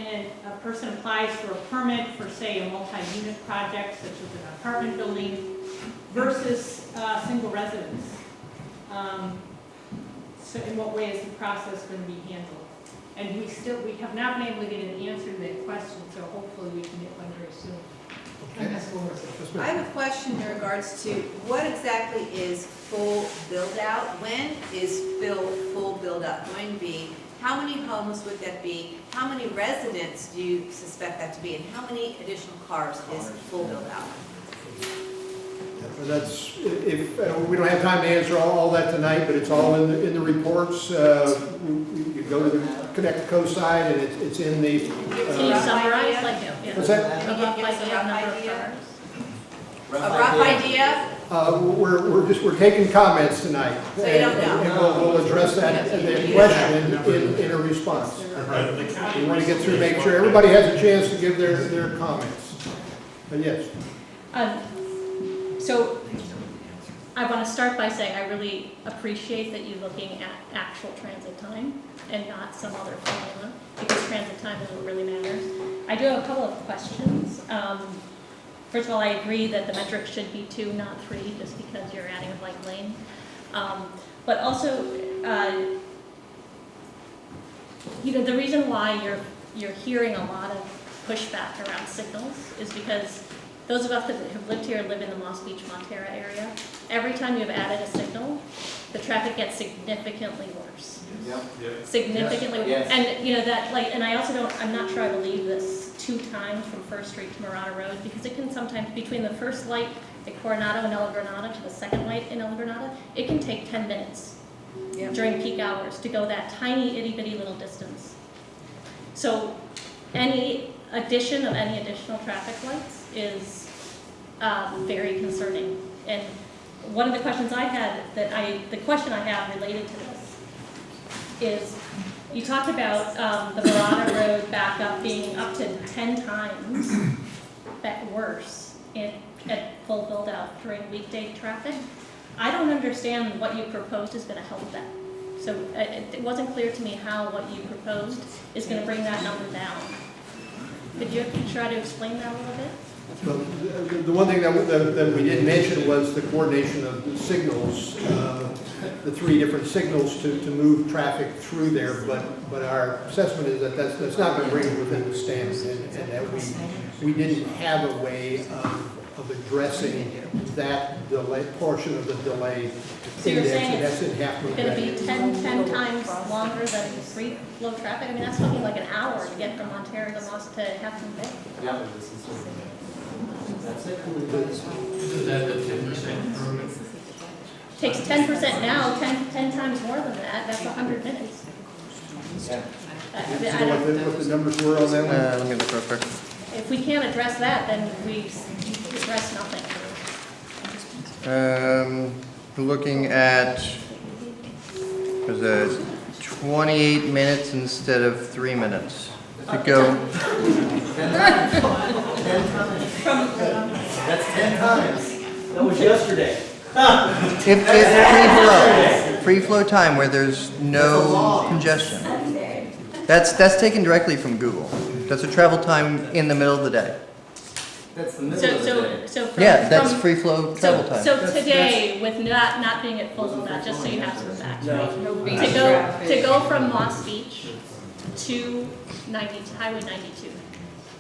a person applies for a permit for, say, a multi-unit project, such as an apartment building, versus single residence? So in what way is the process going to be handled? And we have not been able to get an answer to that question, so hopefully we can get one very soon. I have a question in regards to what exactly is full build-out? When is full build-out going to be? How many homes would that be? How many residents do you suspect that to be? And how many additional cars is full build-out? That's, we don't have time to answer all that tonight, but it's all in the reports. You go to Connect the Coastside, and it's in the. Can you summarize, what's that? A rough idea of number of cars? A rough idea? We're taking comments tonight. So you don't know? And we'll address that question in a response. We want to get through, make sure everybody has a chance to give their comments. Yes. So I want to start by saying I really appreciate that you're looking at actual transit time and not some other formula, because transit time is what really matters. I do have a couple of questions. First of all, I agree that the metric should be 2, not 3, just because you're adding a bike lane. But also, the reason why you're hearing a lot of pushback around signals is because those of us that have lived here live in the Moss Beach, Montera area. Every time you've added a signal, the traffic gets significantly worse. Significantly worse. Yes. And, you know, that, like, and I also don't, I'm not sure I believe this 2 times from First Street to Marana Road, because it can sometimes, between the first light at Coronado and El Granada to the second light in El Granada, it can take 10 minutes during peak hours to go that tiny itty bitty little distance. So any addition of any additional traffic lights is very concerning. And one of the questions I had the question I have related to this is, you talked about the Marana Road backup being up to 10 times worse at full build out during weekday traffic. I don't understand what you proposed is going to help that. So it wasn't clear to me how what you proposed is going to bring that number down. Could you try to explain that a little bit? Well, the one thing that we didn't mention was the coordination of the signals, the 3 different signals to move traffic through there. But our assessment is that that's not going to bring it within the standards, and that we didn't have a way of addressing that delay portion of the delay. So you're saying that's it's going to be 10 times longer than free flow traffic? I mean, that's looking like an hour to get from Ontario to Moss to Half Moon Bay. Yeah. That's it. Isn't that the 10% improvement? Takes 10% now, 10 times more than that, that's 100 minutes. Yeah. You know what the numbers were on that one? Let me look real quick. If we can't address that, then we address nothing. Looking at, was it 28 minutes instead of 3 minutes to go. 10 times. 10 times. That's 10 times. That was yesterday. It's free flow time where there's no congestion. That's taken directly from Google. That's a travel time in the middle of the day. That's the middle of the day. Yeah, that's free flow travel time. So today, with not being at full load, just so you have some facts, right? To go from Moss Beach to Highway 92,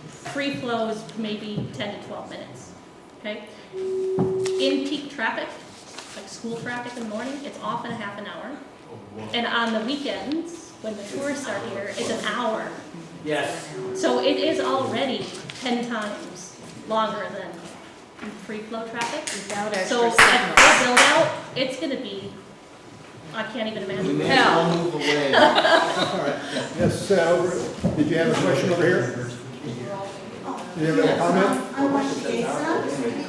free flow is maybe 10 to 12 minutes, okay? In peak traffic, like school traffic in the morning, it's often a half an hour. And on the weekends, when the tourists are here, it's an hour. Yes. So it is already 10 times longer than free flow traffic. So at full build out, it's going to be, I can't even imagine. We may all move away. All right. Yes, did you have a question over here? Do you have a comment? I'm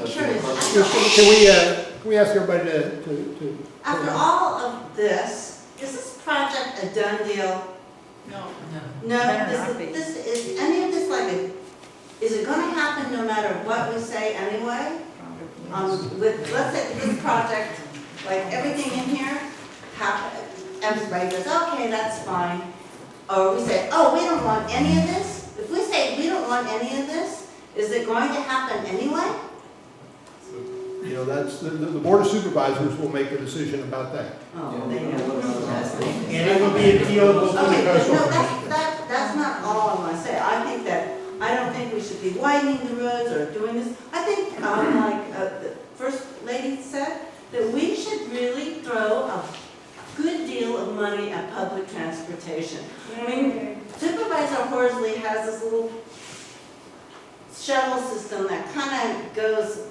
curious. Can we ask everybody to After all of this, is this project a done deal? No. No, is any of this is it gonna happen no matter what we say anyway? Let's say this project, like everything in here, everybody goes, okay, that's fine. Or we say, oh, we don't want any of this. If we say we don't want any of this, is it going to happen anyway? You know, that's, the Board of Supervisors will make a decision about that. Oh, they know. And it will be appealable to the coastal commission. That's not all I want to say. I don't think we should be widening the roads or doing this. I think, like the First Lady said, that we should really throw a good deal of money at public transportation. I mean, Supervisor Horsley has this little shuttle system that kind of goes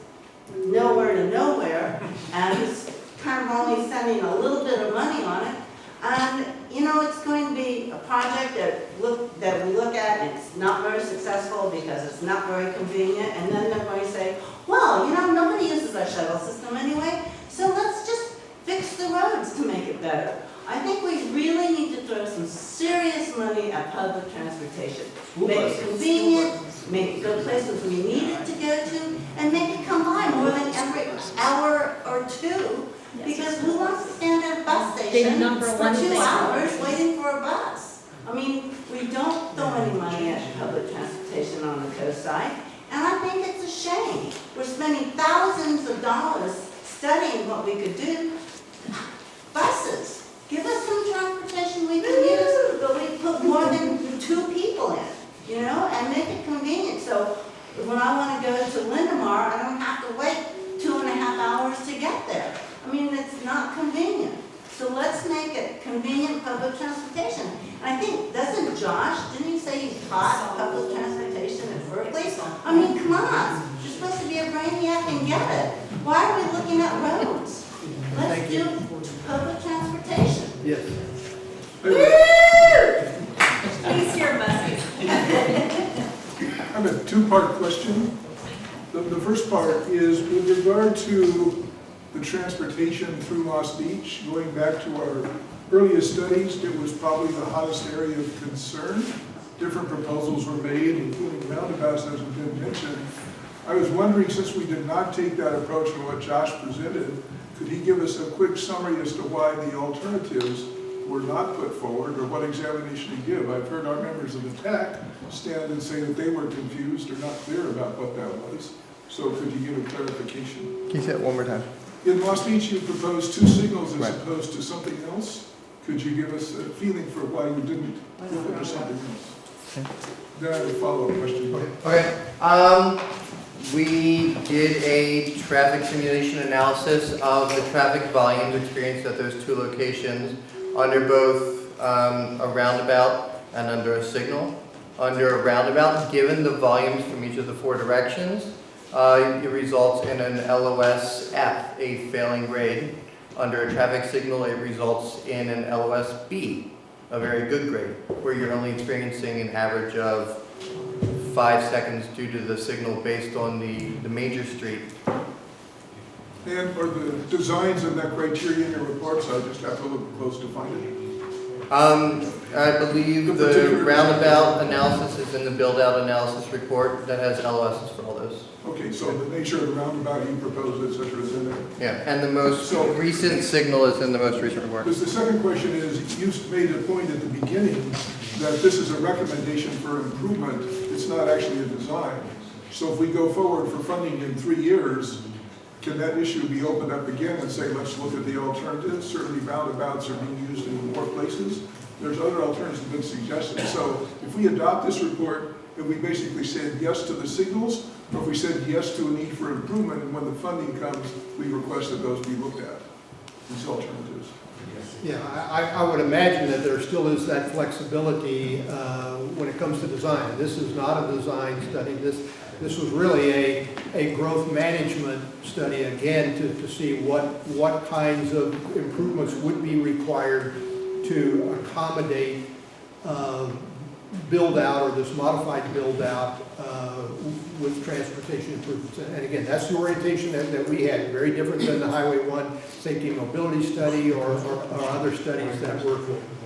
nowhere to nowhere, and he's kind of only sending a little bit of money on it. And, you know, it's going to be a project that we look at, and it's not very successful because it's not very convenient, and then they're going to say, well, you know, nobody uses our shuttle system anyway, so let's just fix the roads to make it better. I think we really need to throw some serious money at public transportation. Make it convenient, make it go places we need it to go to, and make it come by more than every hour or two. Because who wants to stand at a bus station for 2 hours waiting for a bus? I mean, we don't throw any money at public transportation on the coast side, and I think it's a shame. We're spending thousands of dollars studying what we could do. Buses. Give us some transportation we can use, but we put more than 2 people in, you know, and make it convenient. So when I want to go to Lindemar, I don't have to wait 2.5 hours to get there. I mean, it's not convenient. So let's make it convenient public transportation. And I think, doesn't Josh, didn't he say he taught public transportation at Berkeley? I mean, come on, you're supposed to be a brainiac and get it. Why are we looking at roads? Let's do public transportation. Yes. Please hear buses. I have a two-part question. The first part is with regard to the transportation through Lost Beach, going back to our earliest studies, it was probably the hottest area of concern. Different proposals were made, including roundabouts, as has been mentioned. I was wondering, since we did not take that approach from what Josh presented, could he give us a quick summary as to why the alternatives were not put forward, or what examination he give? I've heard our members of the TAC stand and say that they were confused or not clear about what that was. So could you give a clarification? Can you say it one more time? In Lost Beach, you proposed 2 signals as Right. opposed to something else. Could you give us a feeling for why you didn't go for something else? Then I have a follow-up question. Okay. We did a traffic simulation analysis of the traffic volumes experienced at those 2 locations under both a roundabout and under a signal. Under a roundabout, given the volumes from each of the 4 directions, it results in an LOS F, a failing grade. Under a traffic signal, it results in an LOS B, a very good grade, where you're only experiencing an average of 5 seconds due to the signal based on the major street. And are the designs and that criteria in your reports? I just have to look close to find it. I believe the roundabout analysis is in the build-out analysis report that has LOSs for all those. Okay, so the nature of the roundabout you proposed, et cetera, is in there. Yeah, and the most recent signal is in the most recent report. Because the second question is, you made a point at the beginning that this is a recommendation for improvement. It's not actually a design. So if we go forward for funding in 3 years, can that issue be opened up again and say, let's look at the alternatives? Certainly roundabouts are being used in more places. There's other alternatives that have been suggested. So if we adopt this report and we basically said yes to the signals, or if we said yes to a need for improvement, and when the funding comes, we request that those be looked at, these alternatives. Yeah, I would imagine that there still is that flexibility when it comes to design. This is not a design study. This was really a growth management study, again, to see what kinds of improvements would be required to accommodate build-out, or this modified build-out with transportation improvements. And again, that's the orientation that we had, very different than the Highway 1 safety and mobility study or other studies that were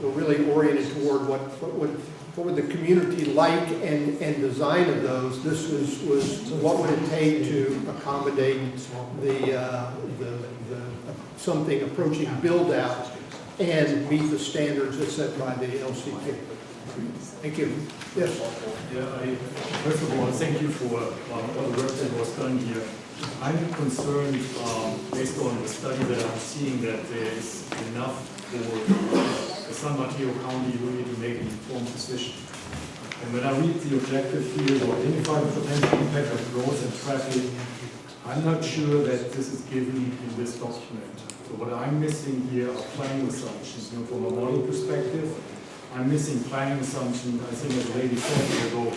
really oriented toward what would the community like and design of those. This was what would it take to accommodate the something approaching build-out and meet the standards that's set by the LCP. Thank you. Yes. Yeah, first of all, thank you for all the work that was done here. I'm concerned, based on the study that I'm seeing, that there is enough for the San Mateo County really to make an informed decision. And when I read the objective here, to identify the potential impact of growth and traffic, I'm not sure that this is given in this document. So what I'm missing here are planning assumptions. You know, from a model perspective, I'm missing planning assumptions. I think as the lady said ago,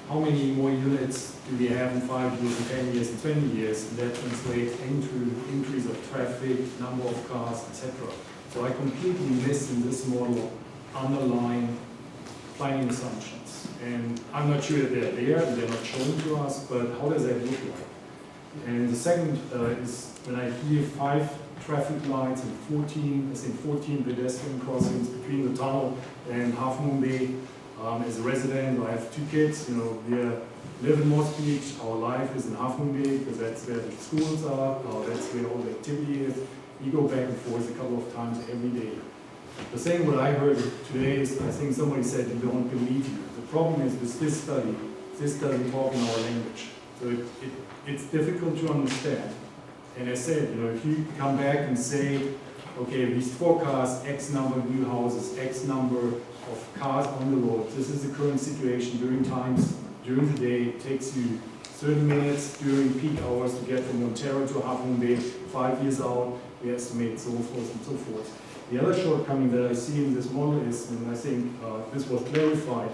how many more units do we have in 5 years, in 10 years, in 20 years? And that translates into increase of traffic, number of cars, etc. So I completely miss in this model underlying planning assumptions. And I'm not sure that they're there and they're not shown to us, but how does that look like? And the second is when I hear 5 traffic lights and 14 pedestrian crossings between the tunnel and Half Moon Bay. As a resident, I have 2 kids. You know, we live in Moss Beach. Our life is in Half Moon Bay because that's where the schools are. That's where all the activity is. We go back and forth a couple of times every day. The same what I heard today is, I think somebody said, we don't believe you. The problem is with this doesn't talk in our language. So it's difficult to understand. And I said, you know, if you come back and say, okay, we forecast X number of new houses, X number of cars on the road, this is the current situation during the day, it takes you 30 minutes during peak hours to get from Ontario to Half Moon Bay, 5 years out, we estimate so forth and so forth. The other shortcoming that I see in this model is, and I think this was clarified,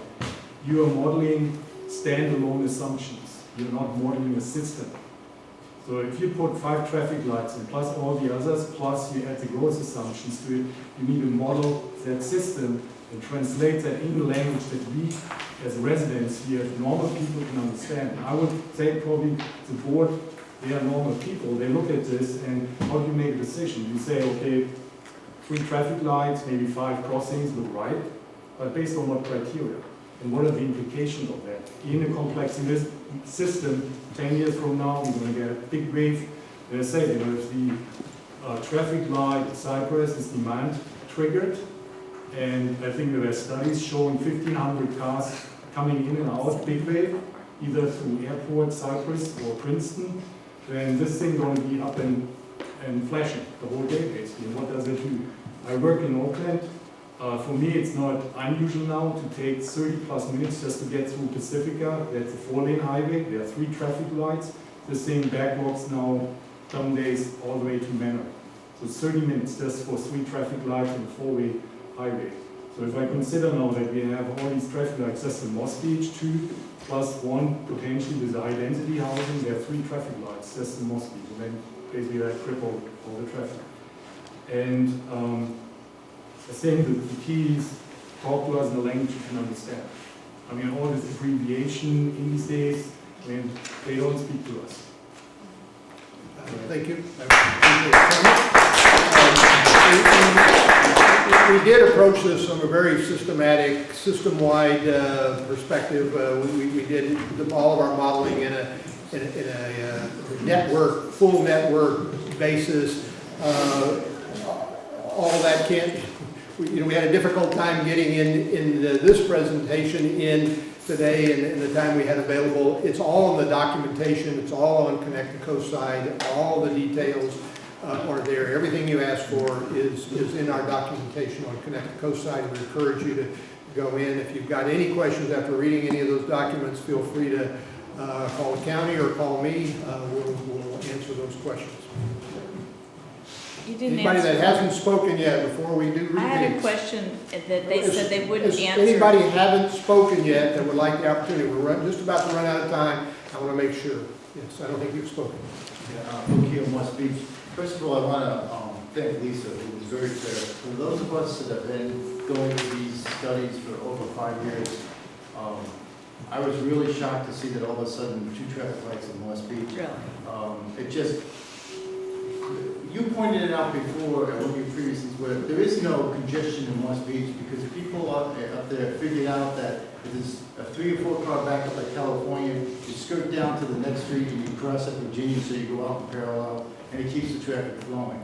you are modeling standalone assumptions. You're not modeling a system. So if you put 5 traffic lights in, plus all the others, plus you add the growth assumptions to it, you need to model that system and translate that into language that we, as residents here, normal people can understand. And I would say probably the board, they are normal people. They look at this and how do you make a decision? You say, okay, 3 traffic lights, maybe 5 crossings look right, but based on what criteria? And what are the implications of that? In a complex system, 10 years from now, we're going to get a big wave. And I say, you know, if the traffic light at Cypress is demand triggered, and I think there are studies showing 1,500 cars coming in and out, big wave, either through airport, Cypress, or Princeton, then this thing going to be up and flashing the whole day, basically. And what does it do? I work in Oakland. For me, it's not unusual now to take 30+ minutes just to get through Pacifica. That's a 4-lane highway. There are 3 traffic lights. The same backwalks now, some days, all the way to Manor. So 30 minutes just for 3 traffic lights and a 4-way highway. So if I consider now that we have all these traffic lights just in Moss Beach, 2 plus 1 potentially with the high density housing, there are 3 traffic lights just in Moss Beach. And then basically that crippled all the traffic. And I think the key is talk to us in a language you can understand. I mean, all this abbreviation indices, I mean, they don't speak to us. Thank you. We did approach this from a very systematic, system-wide perspective. We did all of our modeling in a network, full network basis. All that can't. We had a difficult time getting in this presentation in today and the time we had available. It's all in the documentation. It's all on Connect the Coastside. All the details are there. Everything you asked for is in our documentation on Connect the Coastside. We encourage you to go in. If you've got any questions after reading any of those documents, feel free to call the county or call me. We'll answer those questions. Anybody that hasn't spoken yet before we do repeats. I had a question that they said they wouldn't answer. Anybody haven't spoken yet that would like the opportunity, we're just about to run out of time. I want to make sure. Yes, I don't think you've spoken. Yeah, West Beach. First of all, I want to thank Lisa, who was very clear. For those of us that have been going through these studies for over 5 years, I was really shocked to see that all of a sudden 2 traffic lights in West Beach. Really? It just, you pointed it out before at one of your previous, where there is no congestion in West Beach because people up there figured out that if there's a 3 or 4 car backup like California, you skirt down to the next street and you cross at Virginia, so you go out in parallel, and it keeps the traffic flowing.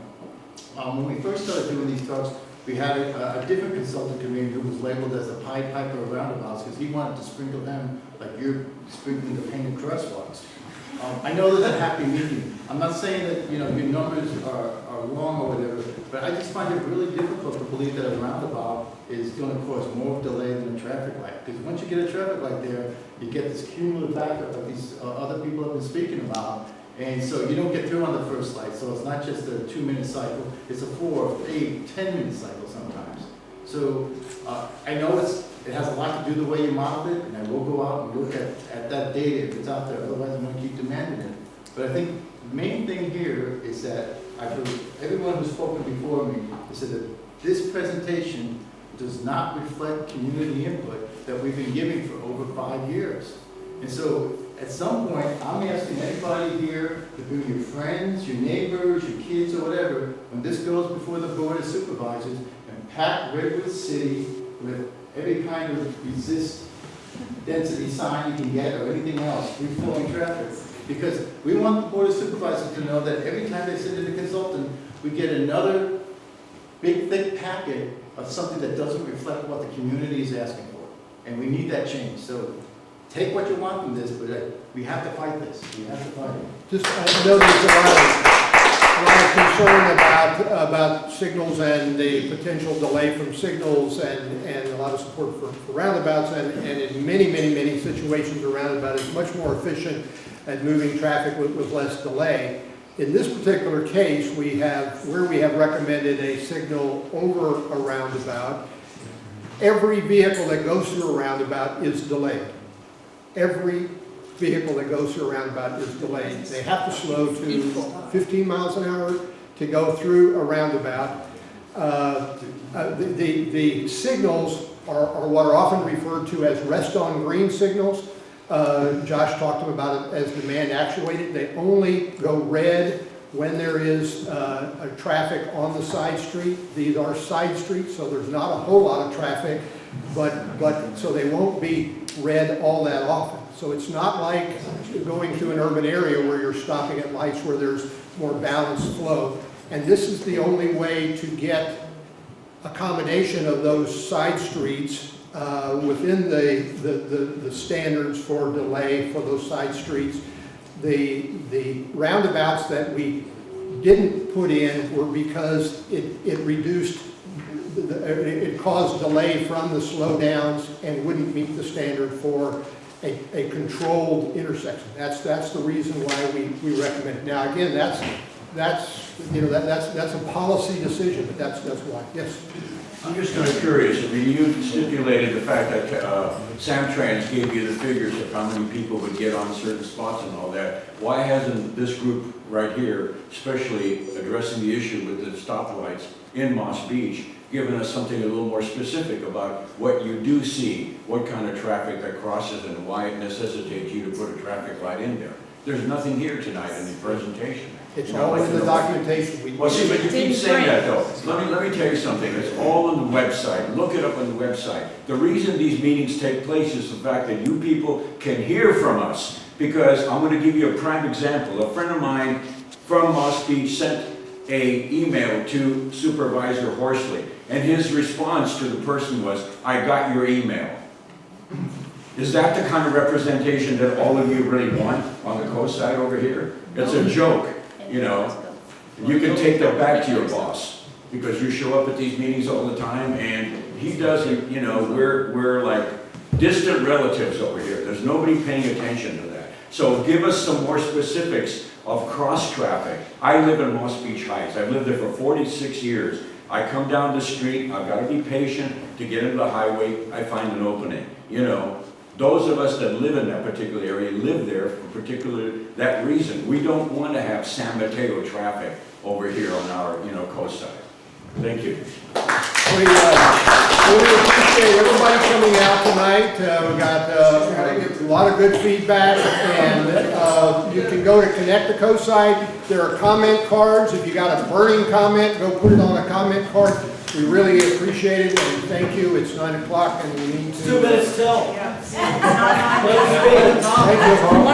When we first started doing these talks, we had a different consultant come in who was labeled as a Pied Piper of roundabouts because he wanted to sprinkle them like you're sprinkling the painted crosswalks. I know there's a happy medium. I'm not saying that your numbers are wrong or whatever, but I just find it really difficult to believe that a roundabout is going to cause more delay than a traffic light. Because once you get a traffic light there, you get this cumulative backup that these other people have been speaking about. And so you don't get through on the first light. So it's not just a 2-minute cycle, it's a 4, 8, 10-minute cycle sometimes. So I know it has a lot to do the way you modeled it, and I will go out and look at that data if it's out there, otherwise I'm going to keep demanding it. But I think the main thing here is that I've heard everyone who's spoken before me has said that this presentation does not reflect community input that we've been giving for over 5 years. And so at some point, I'm asking anybody here to bring your friends, your neighbors, your kids, or whatever, when this goes before the Board of Supervisors, and pack Redwood City with every kind of resist density sign you can get or anything else, free-flowing traffic. Because we want the Board of Supervisors to know that every time they send in a consultant, we get another big, thick packet of something that doesn't reflect what the community is asking for. And we need that change. So take what you want from this, but we have to fight this. We have to fight it. Just, I know there's a lot lot of concern about signals and the potential delay from signals and a lot of support for roundabouts and in many situations a roundabout is much more efficient at moving traffic with less delay. In this particular case, where we have recommended a signal over a roundabout, every vehicle that goes through a roundabout is delayed. Every vehicle that goes through a roundabout is delayed. They have to slow to 15 miles an hour to go through a roundabout. The signals are what are often referred to as rest on green signals. Josh talked about it as demand actuated. They only go red when there is a traffic on the side street. These are side streets, so there's not a whole lot of traffic, but so they won't be red all that often. So it's not like going through an urban area where you're stopping at lights where there's more balanced flow. And this is the only way to get accommodation of those side streets within the standards for delay for those side streets. The roundabouts that we didn't put in were because it reduced, it caused delay from the slowdowns and wouldn't meet the standard for a controlled intersection. That's the reason why we recommend it. Now again, that's a policy decision, but that's why. Yes. I'm just kind of curious. I mean, you stipulated the fact that Samtrans gave you the figures of how many people would get on certain spots and all that. Why hasn't this group right here, especially addressing the issue with the stoplights in Moss Beach, given us something a little more specific about what you do see, what kind of traffic that crosses and why it necessitates you to put a traffic light in there? There's nothing here tonight in the presentation. It's all in the documentation. Well, see, but you keep saying that though. Let me tell you something. It's all on the website. Look it up on the website. The reason these meetings take place is the fact that you people can hear from us. Because I'm going to give you a prime example. A friend of mine from Moss Beach sent an email to Supervisor Horsley, and his response to the person was, "I got your email." Is that the kind of representation that all of you really want on the coast side over here? It's a joke, you know. You can take that back to your boss, because you show up at these meetings all the time, and he doesn't, you know, we're like distant relatives over here. There's nobody paying attention to that. So give us some more specifics of cross traffic. I live in Moss Beach Heights. I've lived there for 46 years. I come down the street, I've got to be patient to get into the highway, I find an opening, you know. Those of us that live in that particular area live there for that reason. We don't want to have San Mateo traffic over here on our, you know, coast side. Thank you. We really appreciate everybody coming out tonight. We got a lot of good feedback, and you can go to Connect the Coastside. There are comment cards. If you got a burning comment, go put it on a comment card. We really appreciate it, and thank you. It's 9 o'clock, and we need to... 2 minutes till. Thank you.